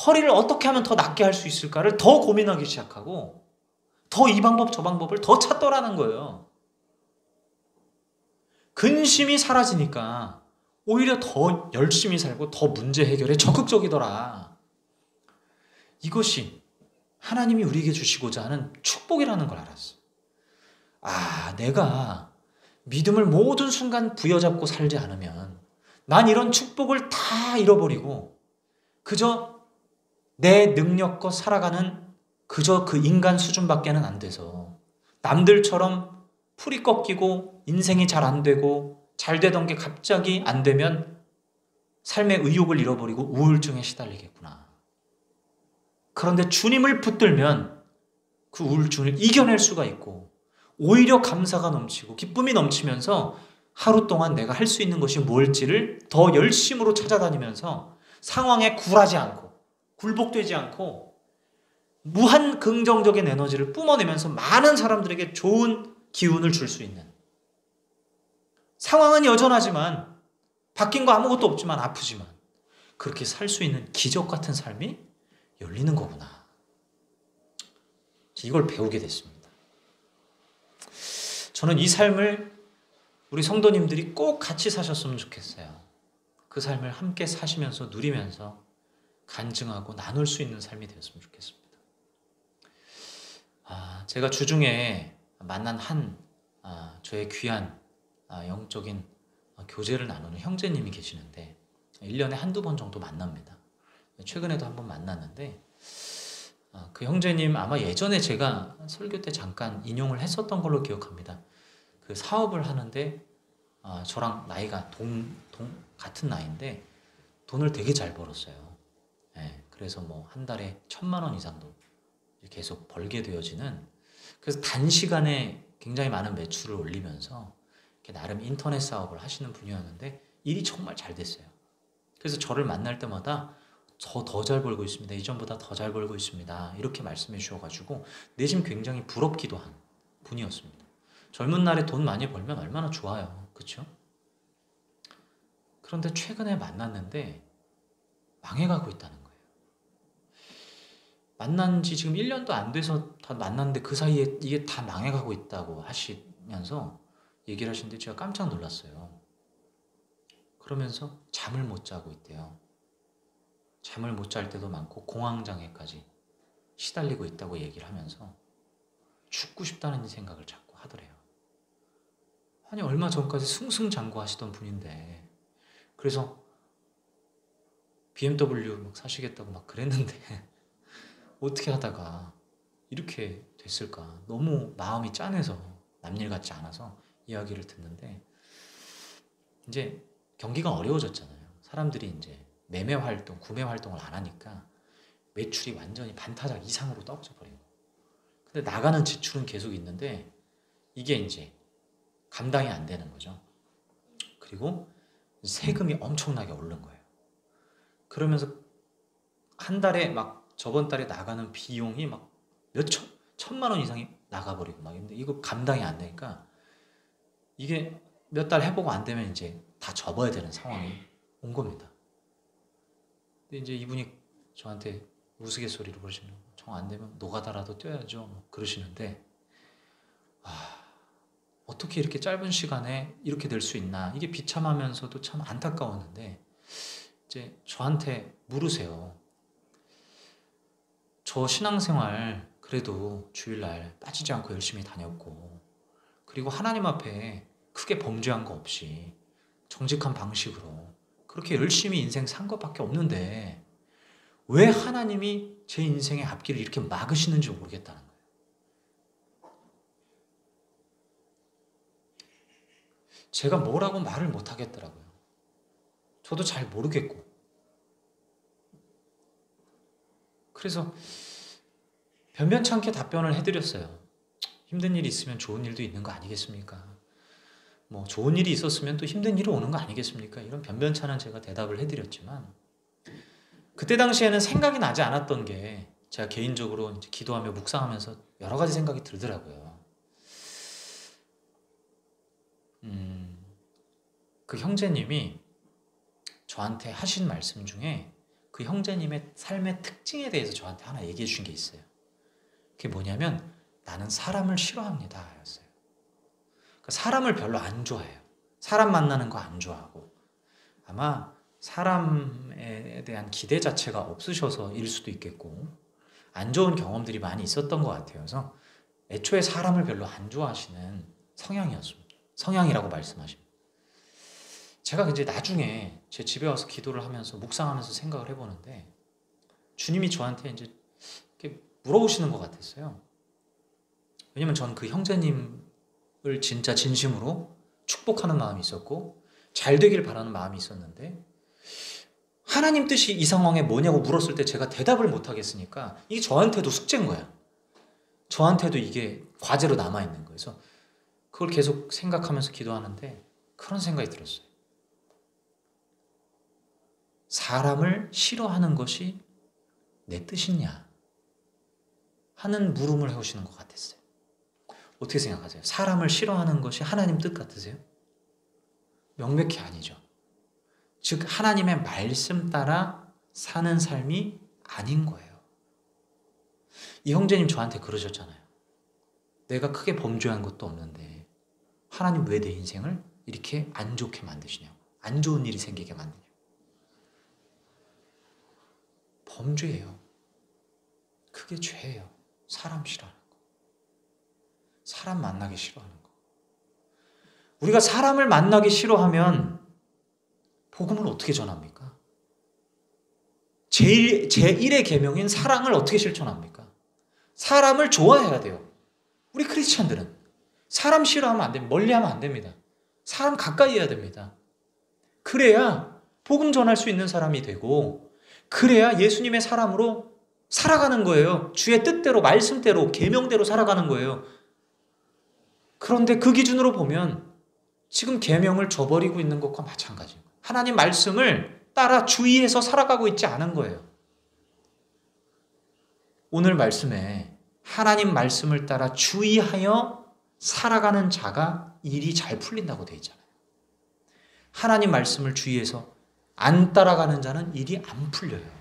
허리를 어떻게 하면 더 낫게 할 수 있을까를 더 고민하기 시작하고 더 이 방법 저 방법을 더 찾더라는 거예요. 근심이 사라지니까 오히려 더 열심히 살고 더 문제 해결에 적극적이더라. 이것이 하나님이 우리에게 주시고자 하는 축복이라는 걸 알았어. 내가 믿음을 모든 순간 부여잡고 살지 않으면 난 이런 축복을 다 잃어버리고 그저 내 능력껏 살아가는 그저 그 인간 수준밖에는 안 돼서 남들처럼 풀이 꺾이고 인생이 잘 안 되고 잘 되던 게 갑자기 안 되면 삶의 의욕을 잃어버리고 우울증에 시달리겠구나. 그런데 주님을 붙들면 그 우울증을 이겨낼 수가 있고 오히려 감사가 넘치고 기쁨이 넘치면서 하루 동안 내가 할 수 있는 것이 뭘지를 더 열심으로 찾아다니면서 상황에 굴하지 않고 굴복되지 않고 무한 긍정적인 에너지를 뿜어내면서 많은 사람들에게 좋은 기운을 줄 수 있는, 상황은 여전하지만 바뀐 거 아무것도 없지만 아프지만 그렇게 살 수 있는 기적 같은 삶이 열리는 거구나. 이걸 배우게 됐습니다. 저는 이 삶을 우리 성도님들이 꼭 같이 사셨으면 좋겠어요. 그 삶을 함께 사시면서 누리면서 간증하고 나눌 수 있는 삶이 되었으면 좋겠습니다. 제가 주중에 만난 저의 귀한 영적인 교제를 나누는 형제님이 계시는데 1년에 한두 번 정도 만납니다. 최근에도 한번 만났는데 그 형제님 아마 예전에 제가 설교 때 잠깐 인용을 했었던 걸로 기억합니다. 그 사업을 하는데 저랑 나이가 같은 나이인데 돈을 되게 잘 벌었어요. 그래서 뭐 한 달에 1,000만 원 이상도 계속 벌게 되어지는, 그래서 단시간에 굉장히 많은 매출을 올리면서 나름 인터넷 사업을 하시는 분이었는데 일이 정말 잘 됐어요. 그래서 저를 만날 때마다 저 더 잘 벌고 있습니다. 이전보다 더 잘 벌고 있습니다. 이렇게 말씀해 주셔가지고 내심 굉장히 부럽기도 한 분이었습니다. 젊은 날에 돈 많이 벌면 얼마나 좋아요. 그렇죠? 그런데 최근에 만났는데 망해가고 있다는 거예요. 만난 지 지금 1년도 안 돼서 다 만났는데 그 사이에 이게 다 망해가고 있다고 하시면서 얘기를 하시는데 제가 깜짝 놀랐어요. 그러면서 잠을 못 자고 있대요. 잠을 못 잘 때도 많고 공황장애까지 시달리고 있다고 얘기를 하면서 죽고 싶다는 생각을 자꾸 하더래요. 아니 얼마 전까지 승승장구하시던 분인데, 그래서 BMW 막 사시겠다고 막 그랬는데 어떻게 하다가 이렇게 됐을까? 너무 마음이 짠해서 남일 같지 않아서 이야기를 듣는데, 이제 경기가 어려워졌잖아요. 사람들이 이제 매매 활동, 구매 활동을 안 하니까 매출이 완전히 반타작 이상으로 떨어져 버리고, 근데 나가는 지출은 계속 있는데 이게 이제 감당이 안 되는 거죠. 그리고 세금이 엄청나게 오른 거예요. 그러면서 한 달에 막 저번 달에 나가는 비용이 막 천만 원 이상이 나가버리고 막 근데 이거 감당이 안 되니까 이게 몇 달 해보고 안 되면 이제 다 접어야 되는 상황이 온 겁니다. 근데 이제 이분이 저한테 우스갯소리로 그러시는 거예요. 정 안 되면 노가다라도 뛰어야죠. 뭐 그러시는데 어떻게 이렇게 짧은 시간에 이렇게 될 수 있나 이게 비참하면서도 참 안타까웠는데 이제 저한테 물으세요. 저 신앙생활 그래도 주일날 빠지지 않고 열심히 다녔고 그리고 하나님 앞에 크게 범죄한 거 없이 정직한 방식으로 그렇게 열심히 인생 산 것밖에 없는데 왜 하나님이 제 인생의 앞길을 이렇게 막으시는지 모르겠다는 거예요. 제가 뭐라고 말을 못 하겠더라고요. 저도 잘 모르겠고. 그래서 변변찮게 답변을 해드렸어요. 힘든 일이 있으면 좋은 일도 있는 거 아니겠습니까? 뭐 좋은 일이 있었으면 또 힘든 일이 오는 거 아니겠습니까? 이런 변변찮은 제가 대답을 해드렸지만 그때 당시에는 생각이 나지 않았던 게 제가 개인적으로 이제 기도하며 묵상하면서 여러 가지 생각이 들더라고요. 그 형제님이 저한테 하신 말씀 중에 그 형제님의 삶의 특징에 대해서 저한테 하나 얘기해 주신 게 있어요. 그게 뭐냐면 나는 사람을 싫어합니다 였어요. 그러니까 사람을 별로 안 좋아해요. 사람 만나는 거 안 좋아하고 아마 사람에 대한 기대 자체가 없으셔서일 수도 있겠고 안 좋은 경험들이 많이 있었던 것 같아요. 그래서 애초에 사람을 별로 안 좋아하시는 성향이었습니다. 성향이라고 말씀하십니다. 제가 이제 나중에 제 집에 와서 기도를 하면서 묵상하면서 생각을 해보는데 주님이 저한테 이제 이렇게 물어보시는 것 같았어요. 왜냐면 전 그 형제님을 진짜 진심으로 축복하는 마음이 있었고 잘 되길 바라는 마음이 있었는데 하나님 뜻이 이 상황에 뭐냐고 물었을 때 제가 대답을 못 하겠으니까 이게 저한테도 숙제인 거야. 저한테도 이게 과제로 남아있는 거예요. 그래서 그걸 계속 생각하면서 기도하는데 그런 생각이 들었어요. 사람을 싫어하는 것이 내 뜻이냐 하는 물음을 해오시는 것 같았어요. 어떻게 생각하세요? 사람을 싫어하는 것이 하나님 뜻 같으세요? 명백히 아니죠. 즉 하나님의 말씀 따라 사는 삶이 아닌 거예요. 이 형제님 저한테 그러셨잖아요. 내가 크게 범죄한 것도 없는데 하나님 왜 내 인생을 이렇게 안 좋게 만드시냐고, 안 좋은 일이 생기게 만드냐고. 범죄예요. 그게 죄예요. 사람 싫어하는 거. 사람 만나기 싫어하는 거. 우리가 사람을 만나기 싫어하면 복음을 어떻게 전합니까? 제1의 계명인 사랑을 어떻게 실천합니까? 사람을 좋아해야 돼요. 우리 크리스찬들은 사람 싫어하면 안 됩니다. 멀리하면 안 됩니다. 사람 가까이 해야 됩니다. 그래야 복음 전할 수 있는 사람이 되고 그래야 예수님의 사람으로 살아가는 거예요. 주의 뜻대로 말씀대로 계명대로 살아가는 거예요. 그런데 그 기준으로 보면 지금 계명을 저버리고 있는 것과 마찬가지예요. 하나님 말씀을 따라 주의해서 살아가고 있지 않은 거예요. 오늘 말씀에 하나님 말씀을 따라 주의하여 살아가는 자가 일이 잘 풀린다고 되어 있잖아요. 하나님 말씀을 주의해서 안 따라가는 자는 일이 안 풀려요.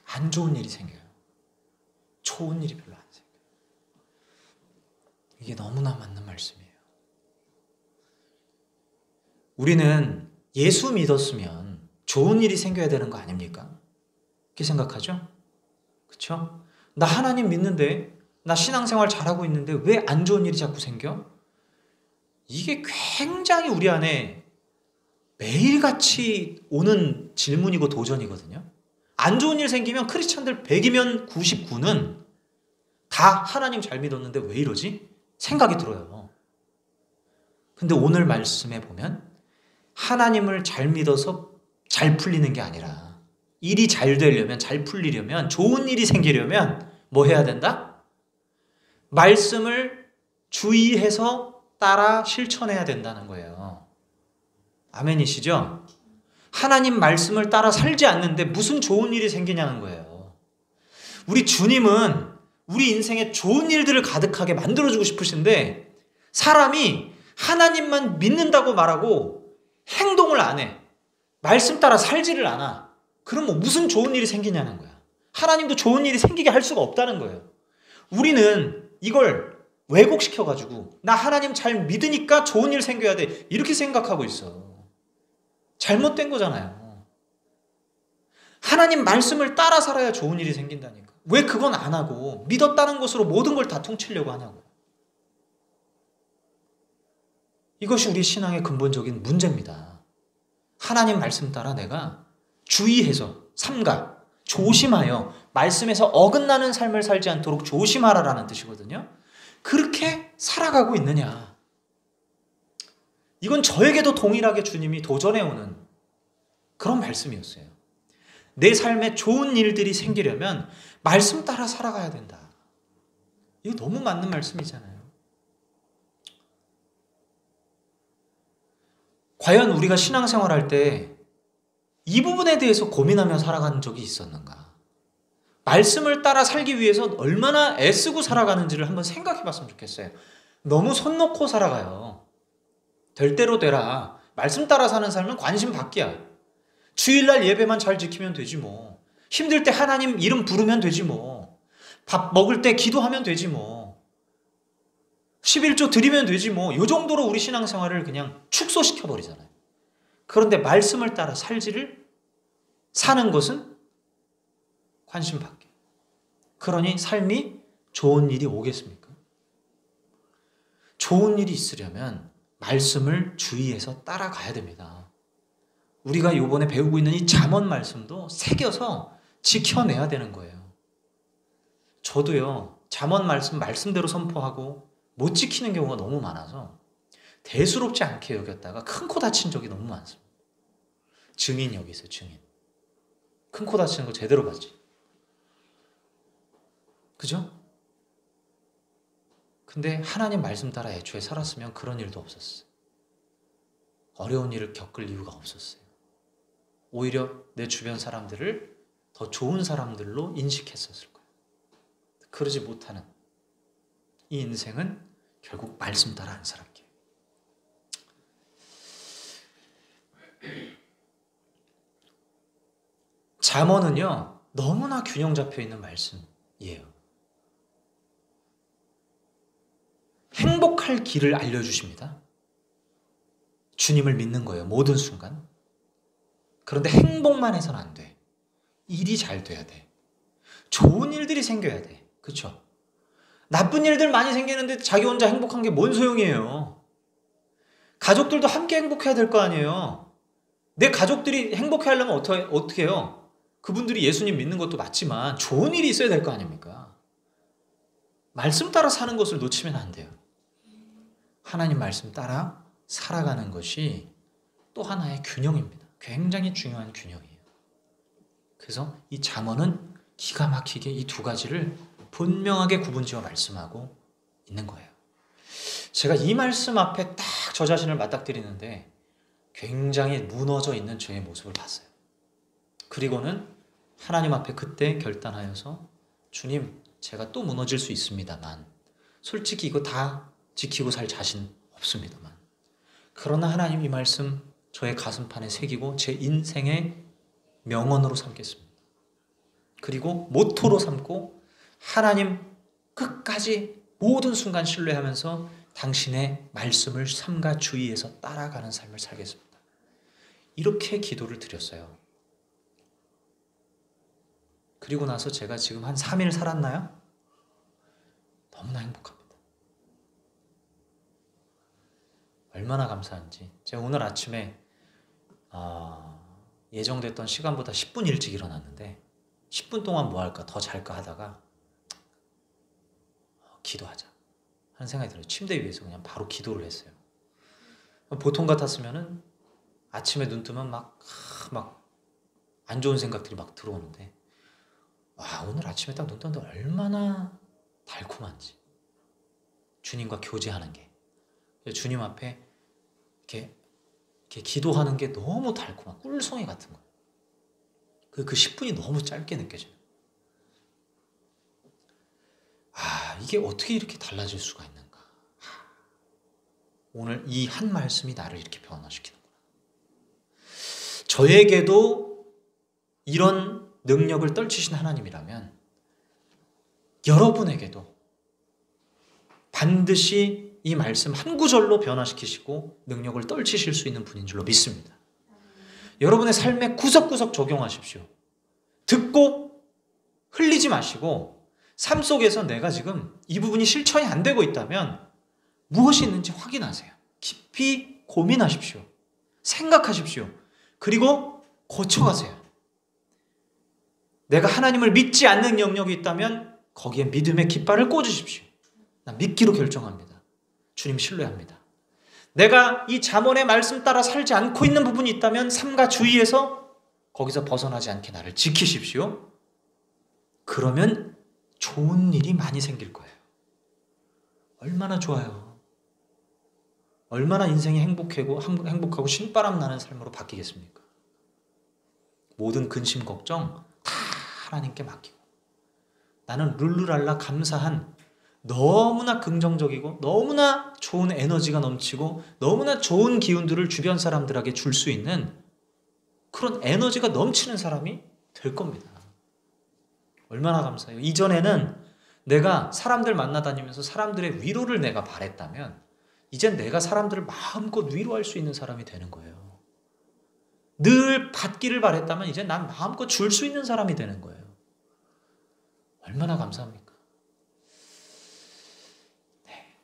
안 좋은 일이 생겨요. 좋은 일이 별로 안 생겨요. 이게 너무나 맞는 말씀이에요. 우리는 예수 믿었으면 좋은 일이 생겨야 되는 거 아닙니까? 그렇게 생각하죠? 그렇죠? 나 하나님 믿는데 나 신앙생활 잘하고 있는데 왜 안 좋은 일이 자꾸 생겨? 이게 굉장히 우리 안에 매일같이 오는 질문이고 도전이거든요. 안 좋은 일 생기면 크리스찬들 100이면 99는 다 하나님 잘 믿었는데 왜 이러지? 생각이 들어요. 근데 오늘 말씀에 보면 하나님을 잘 믿어서 잘 풀리는 게 아니라 일이 잘 되려면, 잘 풀리려면, 좋은 일이 생기려면 뭐 해야 된다? 말씀을 주의해서 따라 실천해야 된다는 거예요. 아멘이시죠? 하나님 말씀을 따라 살지 않는데 무슨 좋은 일이 생기냐는 거예요. 우리 주님은 우리 인생에 좋은 일들을 가득하게 만들어주고 싶으신데 사람이 하나님만 믿는다고 말하고 행동을 안 해. 말씀 따라 살지를 않아. 그럼 뭐 무슨 좋은 일이 생기냐는 거야. 하나님도 좋은 일이 생기게 할 수가 없다는 거예요. 우리는 이걸 왜곡시켜가지고 나 하나님 잘 믿으니까 좋은 일 생겨야 돼. 이렇게 생각하고 있어. 잘못된 거잖아요. 하나님 말씀을 따라 살아야 좋은 일이 생긴다니까. 왜 그건 안 하고 믿었다는 것으로 모든 걸 다 퉁치려고 하냐고요. 이것이 우리 신앙의 근본적인 문제입니다. 하나님 말씀 따라 내가 주의해서 삼가 조심하여 말씀에서 어긋나는 삶을 살지 않도록 조심하라라는 뜻이거든요. 그렇게 살아가고 있느냐. 이건 저에게도 동일하게 주님이 도전해오는 그런 말씀이었어요. 내 삶에 좋은 일들이 생기려면 말씀 따라 살아가야 된다. 이거 너무 맞는 말씀이잖아요. 과연 우리가 신앙생활할 때 이 부분에 대해서 고민하며 살아가는 적이 있었는가? 말씀을 따라 살기 위해서 얼마나 애쓰고 살아가는지를 한번 생각해 봤으면 좋겠어요. 너무 손 놓고 살아가요. 될 대로 되라. 말씀 따라 사는 삶은 관심 밖이야. 주일날 예배만 잘 지키면 되지 뭐. 힘들 때 하나님 이름 부르면 되지 뭐. 밥 먹을 때 기도하면 되지 뭐. 11조 드리면 되지 뭐. 요 정도로 우리 신앙생활을 그냥 축소시켜버리잖아요. 그런데 말씀을 따라 사는 것은 관심 밖에. 그러니 삶이 좋은 일이 오겠습니까? 좋은 일이 있으려면 말씀을 주의해서 따라가야 됩니다. 우리가 이번에 배우고 있는 이 잠언 말씀도 새겨서 지켜내야 되는 거예요. 저도요, 잠언 말씀대로 선포하고 못 지키는 경우가 너무 많아서 대수롭지 않게 여겼다가 큰 코 다친 적이 너무 많습니다. 증인 여기 있어요, 증인. 큰 코 다치는 거 제대로 봤지. 그죠? 근데 하나님 말씀 따라 애초에 살았으면 그런 일도 없었어요. 어려운 일을 겪을 이유가 없었어요. 오히려 내 주변 사람들을 더 좋은 사람들로 인식했었을 거예요. 그러지 못하는 이 인생은 결국 말씀 따라 안 살았기에. 잠언은요, 너무나 균형 잡혀 있는 말씀이에요. 행복할 길을 알려주십니다. 주님을 믿는 거예요, 모든 순간. 그런데 행복만 해서는 안 돼. 일이 잘 돼야 돼. 좋은 일들이 생겨야 돼. 그렇죠? 나쁜 일들 많이 생기는데 자기 혼자 행복한 게 뭔 소용이에요. 가족들도 함께 행복해야 될 거 아니에요. 내 가족들이 행복해 하려면 어떻게 해요? 그분들이 예수님 믿는 것도 맞지만 좋은 일이 있어야 될 거 아닙니까? 말씀 따라 사는 것을 놓치면 안 돼요. 하나님 말씀 따라 살아가는 것이 또 하나의 균형입니다. 굉장히 중요한 균형이에요. 그래서 이 잠언은 기가 막히게 이 두 가지를 분명하게 구분지어 말씀하고 있는 거예요. 제가 이 말씀 앞에 딱 저 자신을 맞닥뜨리는데 굉장히 무너져 있는 저의 모습을 봤어요. 그리고는 하나님 앞에 그때 결단하여서 주님, 제가 또 무너질 수 있습니다만 솔직히 이거 다 지키고 살 자신 없습니다만 그러나 하나님 이 말씀 저의 가슴판에 새기고 제 인생의 명언으로 삼겠습니다. 그리고 모토로 삼고 하나님 끝까지 모든 순간 신뢰하면서 당신의 말씀을 삼가 주의해서 따라가는 삶을 살겠습니다. 이렇게 기도를 드렸어요. 그리고 나서 제가 지금 한 3일 살았나요? 너무나 행복합니다. 얼마나 감사한지. 제가 오늘 아침에 예정됐던 시간보다 10분 일찍 일어났는데 10분 동안 뭐 할까, 더 잘까 하다가 기도하자 하는 생각이 들어요. 침대 위에서 그냥 바로 기도를 했어요. 보통 같았으면은 아침에 눈 뜨면 막 안 좋은 생각들이 막 들어오는데 와, 오늘 아침에 딱 눈 떴는데 얼마나 달콤한지. 주님과 교제하는 게. 주님 앞에 이렇게 이렇게 기도하는 게 너무 달콤한 꿀송이 같은 거예요. 그 10분이 너무 짧게 느껴져요. 이게 어떻게 이렇게 달라질 수가 있는가. 오늘 이 한 말씀이 나를 이렇게 변화시키는구나. 저에게도 이런 능력을 떨치신 하나님이라면 여러분에게도 반드시 이 말씀 한 구절로 변화시키시고 능력을 떨치실 수 있는 분인 줄로 믿습니다. 여러분의 삶에 구석구석 적용하십시오. 듣고 흘리지 마시고 삶 속에서 내가 지금 이 부분이 실천이 안 되고 있다면 무엇이 있는지 확인하세요. 깊이 고민하십시오. 생각하십시오. 그리고 고쳐가세요. 내가 하나님을 믿지 않는 영역이 있다면 거기에 믿음의 깃발을 꽂으십시오. 난 믿기로 결정합니다. 주님 신뢰합니다. 내가 이 잠언의 말씀 따라 살지 않고 있는 부분이 있다면 삼가 주의해서 거기서 벗어나지 않게 나를 지키십시오. 그러면 좋은 일이 많이 생길 거예요. 얼마나 좋아요. 얼마나 인생이 행복하고 신바람 나는 삶으로 바뀌겠습니까? 모든 근심 걱정 다 하나님께 맡기고 나는 룰루랄라 감사한 너무나 긍정적이고 너무나 좋은 에너지가 넘치고 너무나 좋은 기운들을 주변 사람들에게 줄 수 있는 그런 에너지가 넘치는 사람이 될 겁니다. 얼마나 감사해요. 이전에는 내가 사람들 만나다니면서 사람들의 위로를 내가 바랬다면 이젠 내가 사람들을 마음껏 위로할 수 있는 사람이 되는 거예요. 늘 받기를 바랬다면 이제 난 마음껏 줄 수 있는 사람이 되는 거예요. 얼마나 감사합니까? 네.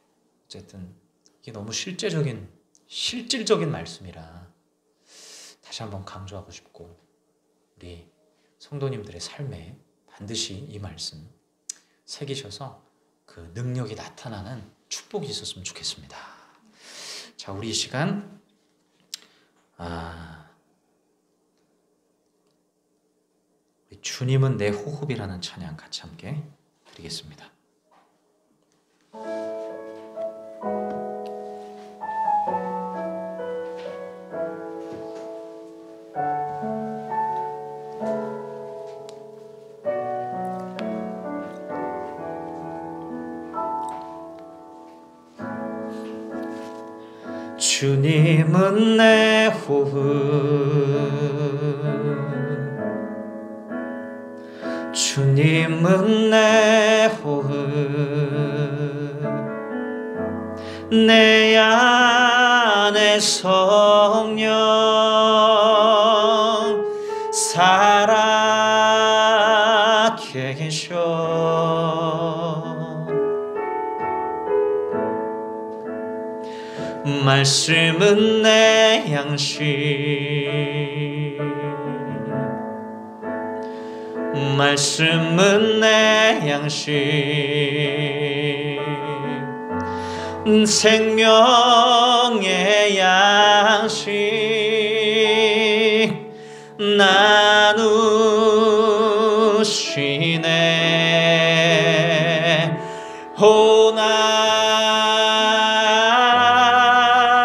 어쨌든 이게 너무 실질적인 말씀이라 다시 한번 강조하고 싶고 우리 성도님들의 삶에 반드시 이 말씀 새기셔서 그 능력이 나타나는 축복이 있었으면 좋겠습니다. 자, 우리 이 시간 우리 주님은 내 호흡이라는 찬양 같이 함께 드리겠습니다. 주님은 내 호흡, 주님은 내 호흡, 내 안에 성령 살아 계셔. 말씀은 내 양식, 말씀은 내 양식, 생명의 양식 나누시네. 오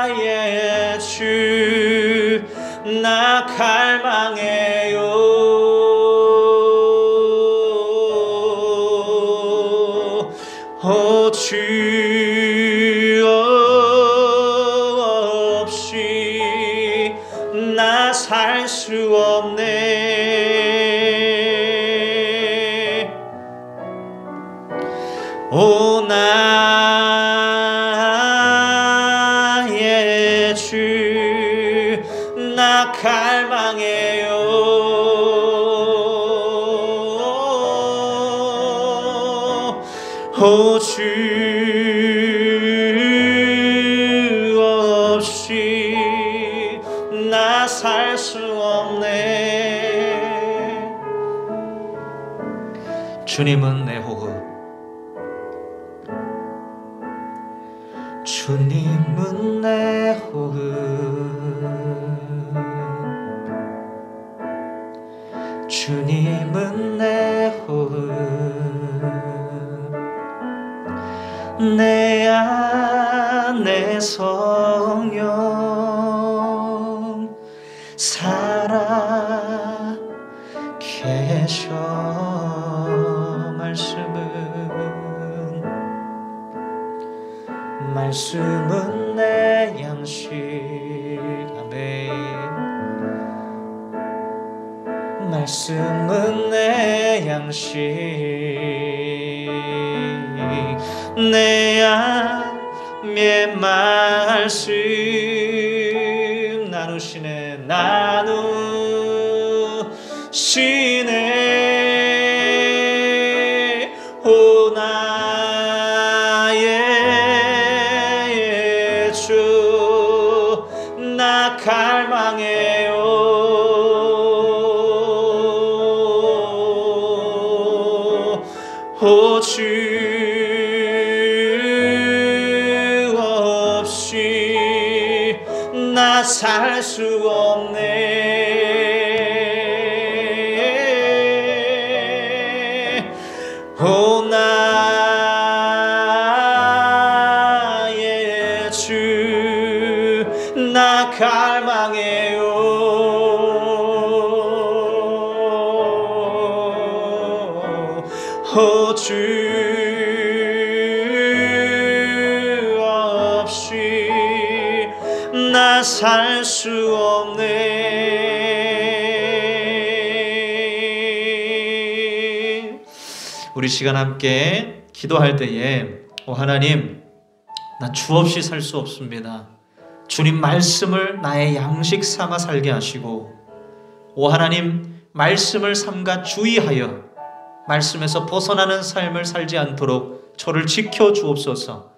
나의 주, 나 갈망해요. 오 주 없이 나 살 수 없네. 오 나의 주, 나 갈망해요. 오 주 없이 나 살 수 없네. 주님은 내 호흡, 주님은 내 호흡, 주님은 내 호흡, 내 안에 성령 말씀은 내 양식. 아멘. 말씀은 내 양식, 내 안의 말씀 나누시네 오 나의 주, 나 갈망해요. 오 주 없이 나 살 수 없네. 오 나의 주, 나 갈망해요. 오 주 없이 나 살 수 없네. 우리 시간 함께 기도할 때에 오 하나님, 나 주 없이 살 수 없습니다. 주님 말씀을 나의 양식 삼아 살게 하시고, 오 하나님 말씀을 삼가 주의하여 말씀에서 벗어나는 삶을 살지 않도록 저를 지켜 주옵소서.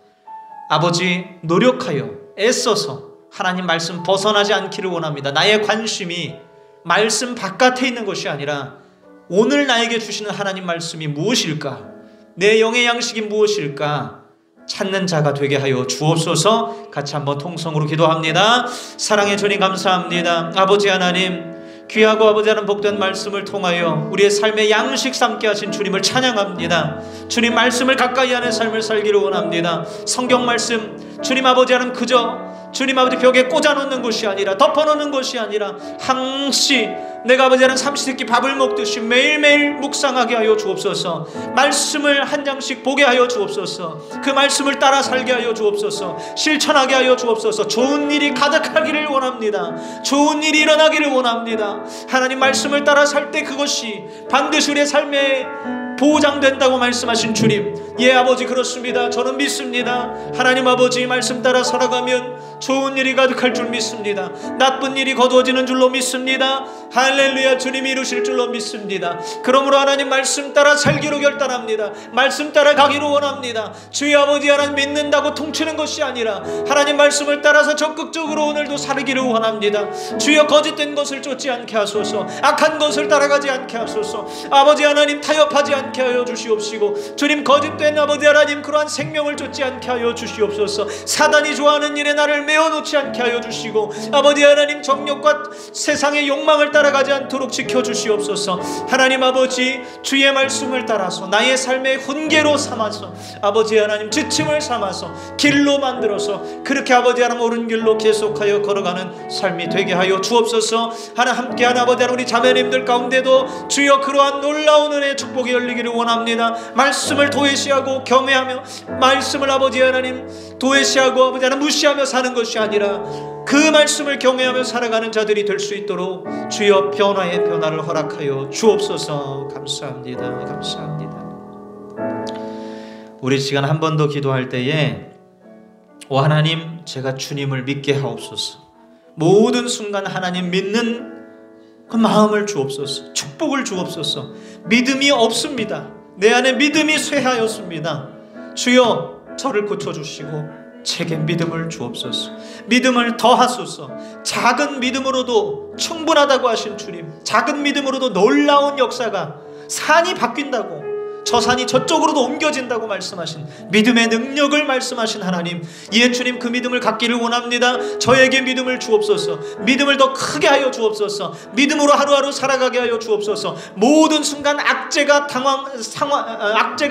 아버지, 노력하여 애써서 하나님 말씀 벗어나지 않기를 원합니다. 나의 관심이 말씀 바깥에 있는 것이 아니라 오늘 나에게 주시는 하나님 말씀이 무엇일까, 내 영의 양식이 무엇일까 찾는 자가 되게 하여 주옵소서. 같이 한번 통성으로 기도합니다. 사랑의 주님 감사합니다. 아버지 하나님, 귀하고 아버지 하나님 복된 말씀을 통하여 우리의 삶의 양식 삼게 하신 주님을 찬양합니다. 주님 말씀을 가까이 하는 삶을 살기를 원합니다. 성경 말씀 주님 아버지 하나님 그저 주님 아버지 벽에 꽂아놓는 것이 아니라, 덮어놓는 것이 아니라 항시 내가 아버지 하나님 삼시세끼 밥을 먹듯이 매일매일 묵상하게 하여 주옵소서. 말씀을 한 장씩 보게 하여 주옵소서. 그 말씀을 따라 살게 하여 주옵소서. 실천하게 하여 주옵소서. 좋은 일이 가득하기를 원합니다. 좋은 일이 일어나기를 원합니다. 하나님 말씀을 따라 살 때 그것이 반드시 우리의 삶에 보장된다고 말씀하신 주님, 예 아버지 그렇습니다. 저는 믿습니다. 하나님 아버지 말씀 따라 살아가면 좋은 일이 가득할 줄 믿습니다. 나쁜 일이 거두어지는 줄로 믿습니다. 할렐루야, 주님이 이루실 줄로 믿습니다. 그러므로 하나님 말씀 따라 살기로 결단합니다. 말씀 따라 가기로 원합니다. 주여 아버지 하나님 믿는다고 퉁치는 것이 아니라 하나님 말씀을 따라서 적극적으로 오늘도 살기를 원합니다. 주여 거짓된 것을 쫓지 않게 하소서. 악한 것을 따라가지 않게 하소서. 아버지 하나님 타협하지 않게 하여 주시옵시고, 주님 거짓된 아버지 하나님 그러한 생명을 쫓지 않게 하여 주시옵소서. 사단이 좋아하는 일에 나를 메어놓지 않게 하여 주시고, 아버지 하나님 정욕과 세상의 욕망을 따라가지 않도록 지켜주시옵소서. 하나님 아버지 주의 말씀을 따라서 나의 삶의 훈계로 삼아서 아버지 하나님 지침을 삼아서 길로 만들어서 그렇게 아버지 하나님 옳은 길로 계속하여 걸어가는 삶이 되게 하여 주옵소서. 하나 함께한 아버지 하나님 우리 자매님들 가운데도 주여 그러한 놀라운 은혜의 축복이 열리기를 원합니다. 말씀을 도외시하고 경외하며 말씀을 아버지 하나님 도외시하고 아버지 하나님 무시하며 사는 것이 아니라 그 말씀을 경외하며 살아가는 자들이 될 수 있도록 주여 변화의 변화를 허락하여 주옵소서. 감사합니다. 감사합니다. 우리 시간 한 번 더 기도할 때에 오 하나님, 제가 주님을 믿게 하옵소서. 모든 순간 하나님 믿는 그 마음을 주옵소서. 축복을 주옵소서. 믿음이 없습니다. 내 안에 믿음이 쇠하였습니다. 주여 저를 고쳐주시고 제게 믿음을 주옵소서. 믿음을 더하소서. 작은 믿음으로도 충분하다고 하신 주님, 작은 믿음으로도 놀라운 역사가, 산이 바뀐다고, 저 산이 저쪽으로도 옮겨진다고 말씀하신 믿음의 능력을 말씀하신 하나님, 예 주님 그 믿음을 갖기를 원합니다. 저에게 믿음을 주옵소서. 믿음을 더 크게 하여 주옵소서. 믿음으로 하루하루 살아가게 하여 주옵소서. 모든 순간 악재가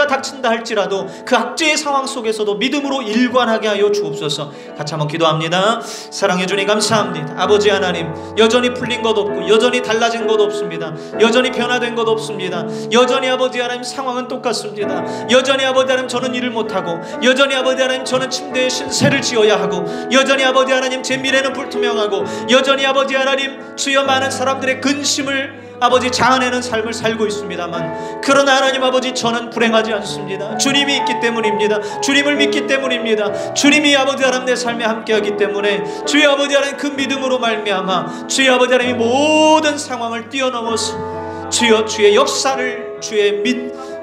닥친다 할지라도 그 악재의 상황 속에서도 믿음으로 일관하게 하여 주옵소서. 같이 한번 기도합니다. 사랑해 주님 감사합니다. 아버지 하나님, 여전히 풀린 것 없고 여전히 달라진 것 없습니다. 여전히 변화된 것 없습니다. 여전히 아버지 하나님 상황은 저는 똑같습니다. 여전히 아버지 하나님 저는 일을 못하고, 여전히 아버지 하나님 저는 침대에 신세를 지어야 하고, 여전히 아버지 하나님 제 미래는 불투명하고, 여전히 아버지 하나님 주여 많은 사람들의 근심을 아버지 자아내는 삶을 살고 있습니다만, 그러나 하나님 아버지 저는 불행하지 않습니다. 주님이 있기 때문입니다. 주님을 믿기 때문입니다. 주님이 아버지 하나님 내 삶에 함께하기 때문에 주여 아버지 하나님 그 믿음으로 말미암아 주여 아버지 하나님이 모든 상황을 뛰어넘어서 주여 주의 역사를, 주의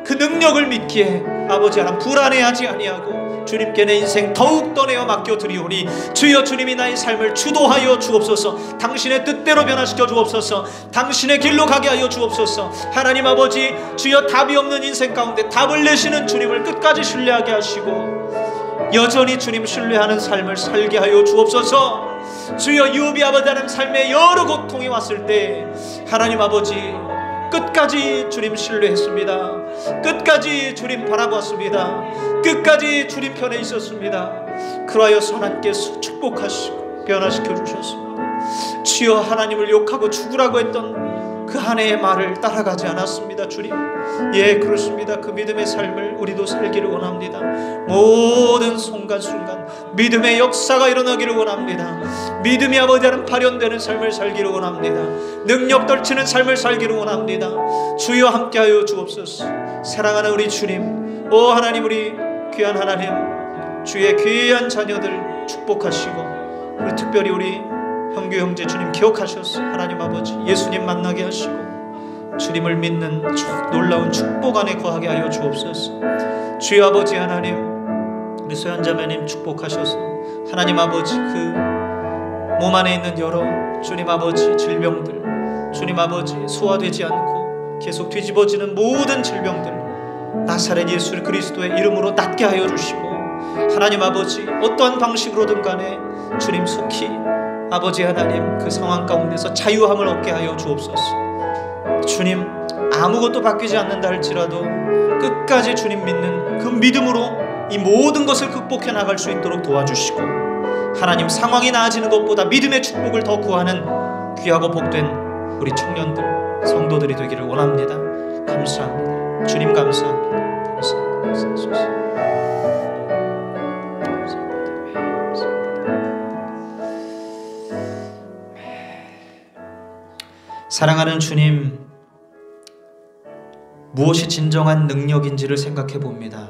그 능력을 믿기에 아버지 하나님 불안해하지 아니하고 주님께 내 인생 더욱더 내어 맡겨드리오니 주여 주님이 나의 삶을 주도하여 주옵소서. 당신의 뜻대로 변화시켜 주옵소서. 당신의 길로 가게 하여 주옵소서. 하나님 아버지 주여 답이 없는 인생 가운데 답을 내시는 주님을 끝까지 신뢰하게 하시고 여전히 주님 신뢰하는 삶을 살게 하여 주옵소서. 주여 유업이 아버지 하나님 삶에 여러 고통이 왔을 때 하나님 아버지 끝까지 주님 신뢰했습니다. 끝까지 주님 바라보았습니다. 끝까지 주님 편에 있었습니다. 그러하여서 하나님께서 축복하시고 변화시켜 주셨습니다. 주여 하나님을 욕하고 죽으라고 했던 그 한 해의 말을 따라가지 않았습니다. 주님, 예 그렇습니다. 그 믿음의 삶을 우리도 살기를 원합니다. 모든 순간순간 믿음의 역사가 일어나기를 원합니다. 믿음이 아버지 하나님 발현되는 삶을 살기를 원합니다. 능력 떨치는 삶을 살기를 원합니다. 주여 함께하여 주옵소서. 사랑하는 우리 주님, 오 하나님, 우리 귀한 하나님, 주의 귀한 자녀들 축복하시고 우리 특별히 우리 형규 형제 주님 기억하셔서 하나님 아버지 예수님 만나게 하시고 주님을 믿는 놀라운 축복 안에 거하게 하여 주옵소서. 주여 아버지 하나님, 우리 소연자매님 축복하셔서 하나님 아버지 그 몸 안에 있는 여러 주님 아버지 질병들, 주님 아버지 소화되지 않고 계속 뒤집어지는 모든 질병들 나사렛 예수 그리스도의 이름으로 낫게 하여 주시고 하나님 아버지 어떠한 방식으로든 간에 주님 속히 아버지 하나님 그 상황 가운데서 자유함을 얻게 하여 주옵소서. 주님 아무것도 바뀌지 않는다 할지라도 끝까지 주님 믿는 그 믿음으로 이 모든 것을 극복해 나갈 수 있도록 도와주시고 하나님 상황이 나아지는 것보다 믿음의 축복을 더 구하는 귀하고 복된 우리 청년들 성도들이 되기를 원합니다. 감사합니다. 주님 감사합니다. 감사합니다. 사랑하는 주님, 무엇이 진정한 능력인지를 생각해 봅니다.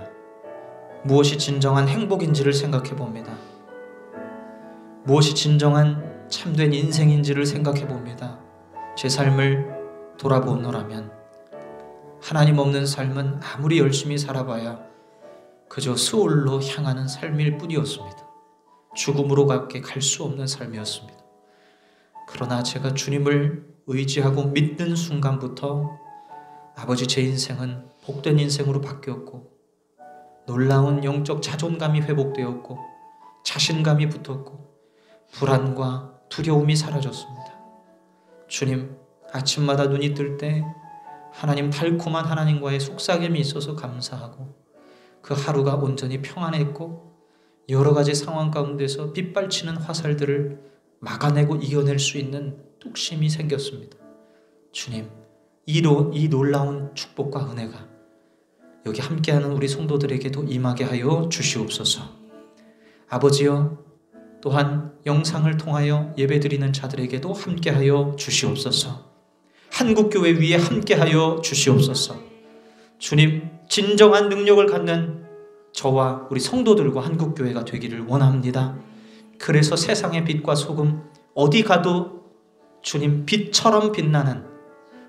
무엇이 진정한 행복인지를 생각해 봅니다. 무엇이 진정한 참된 인생인지를 생각해 봅니다. 제 삶을 돌아보노라면 하나님 없는 삶은 아무리 열심히 살아봐야 그저 수올로 향하는 삶일 뿐이었습니다. 죽음으로 밖에 갈 수 없는 삶이었습니다. 그러나 제가 주님을 의지하고 믿는 순간부터 아버지 제 인생은 복된 인생으로 바뀌었고 놀라운 영적 자존감이 회복되었고 자신감이 붙었고 불안과 두려움이 사라졌습니다. 주님, 아침마다 눈이 뜰 때 하나님 달콤한 하나님과의 속삭임이 있어서 감사하고 그 하루가 온전히 평안했고 여러 가지 상황 가운데서 빗발치는 화살들을 막아내고 이겨낼 수 있는 뚝심이 생겼습니다. 주님, 이 놀라운 축복과 은혜가 여기 함께하는 우리 성도들에게도 임하게 하여 주시옵소서. 아버지여, 또한 영상을 통하여 예배드리는 자들에게도 함께하여 주시옵소서. 한국교회 위에 함께하여 주시옵소서. 주님, 진정한 능력을 갖는 저와 우리 성도들과 한국교회가 되기를 원합니다. 그래서 세상의 빛과 소금 어디 가도 주님 빛처럼 빛나는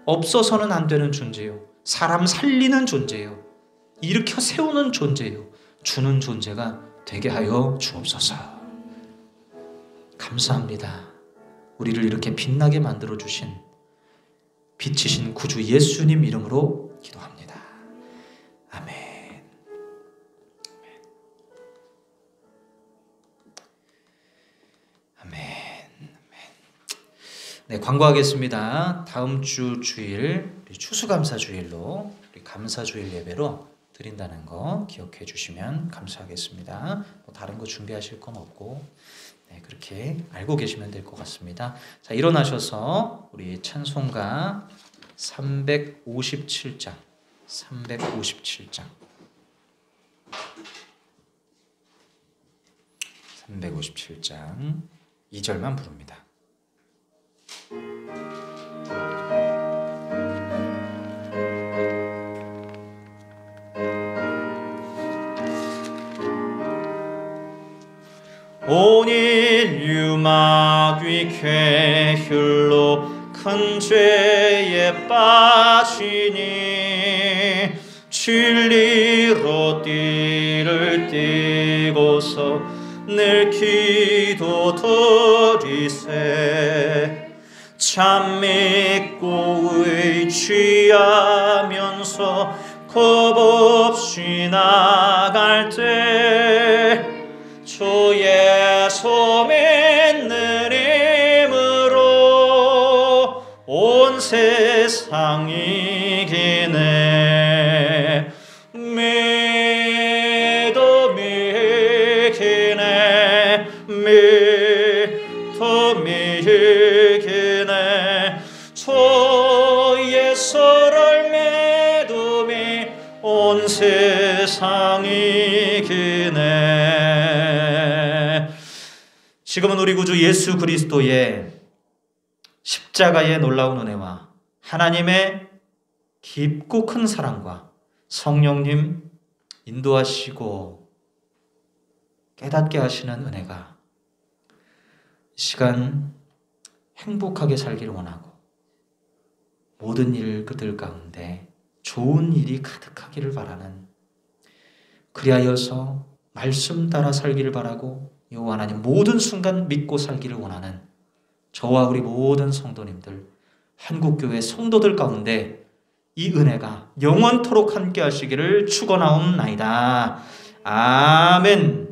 없어서는 안 되는 존재요. 사람 살리는 존재요. 일으켜 세우는 존재요. 주는 존재가 되게 하여 주옵소서. 감사합니다. 우리를 이렇게 빛나게 만들어 주신 빛이신 구주 예수님 이름으로 기도합니다. 아멘. 네, 광고하겠습니다. 다음 주 주일 추수감사 주일로 우리 감사 주일 예배로 드린다는 거 기억해 주시면 감사하겠습니다. 뭐 다른 거 준비하실 건 없고 네, 그렇게 알고 계시면 될 것 같습니다. 자, 일어나셔서 우리 찬송가 357장 357장 357장 2절만 부릅니다. 온 인류 마귀 쾌휼로 큰 죄에 빠지니 진리로 띠를 띠고서 늘 기도 드리세 참 믿고 의지하면서 겁없이 나갈 때 주의 손 믿는 힘으로 온 세상 이기네 믿음이기네 주의 손을 믿음이 온 세상 이기네. 지금은 우리 구주 예수 그리스도의 십자가의 놀라운 은혜와 하나님의 깊고 큰 사랑과 성령님 인도하시고 깨닫게 하시는 은혜가 이 시간 행복하게 살기를 원하고 모든 일들 가운데 좋은 일이 가득하기를 바라는, 그리하여서 말씀 따라 살기를 바라고 여호와 하나님 모든 순간 믿고 살기를 원하는 저와 우리 모든 성도님들, 한국교회 성도들 가운데 이 은혜가 영원토록 함께 하시기를 축원하옵나이다. 아멘.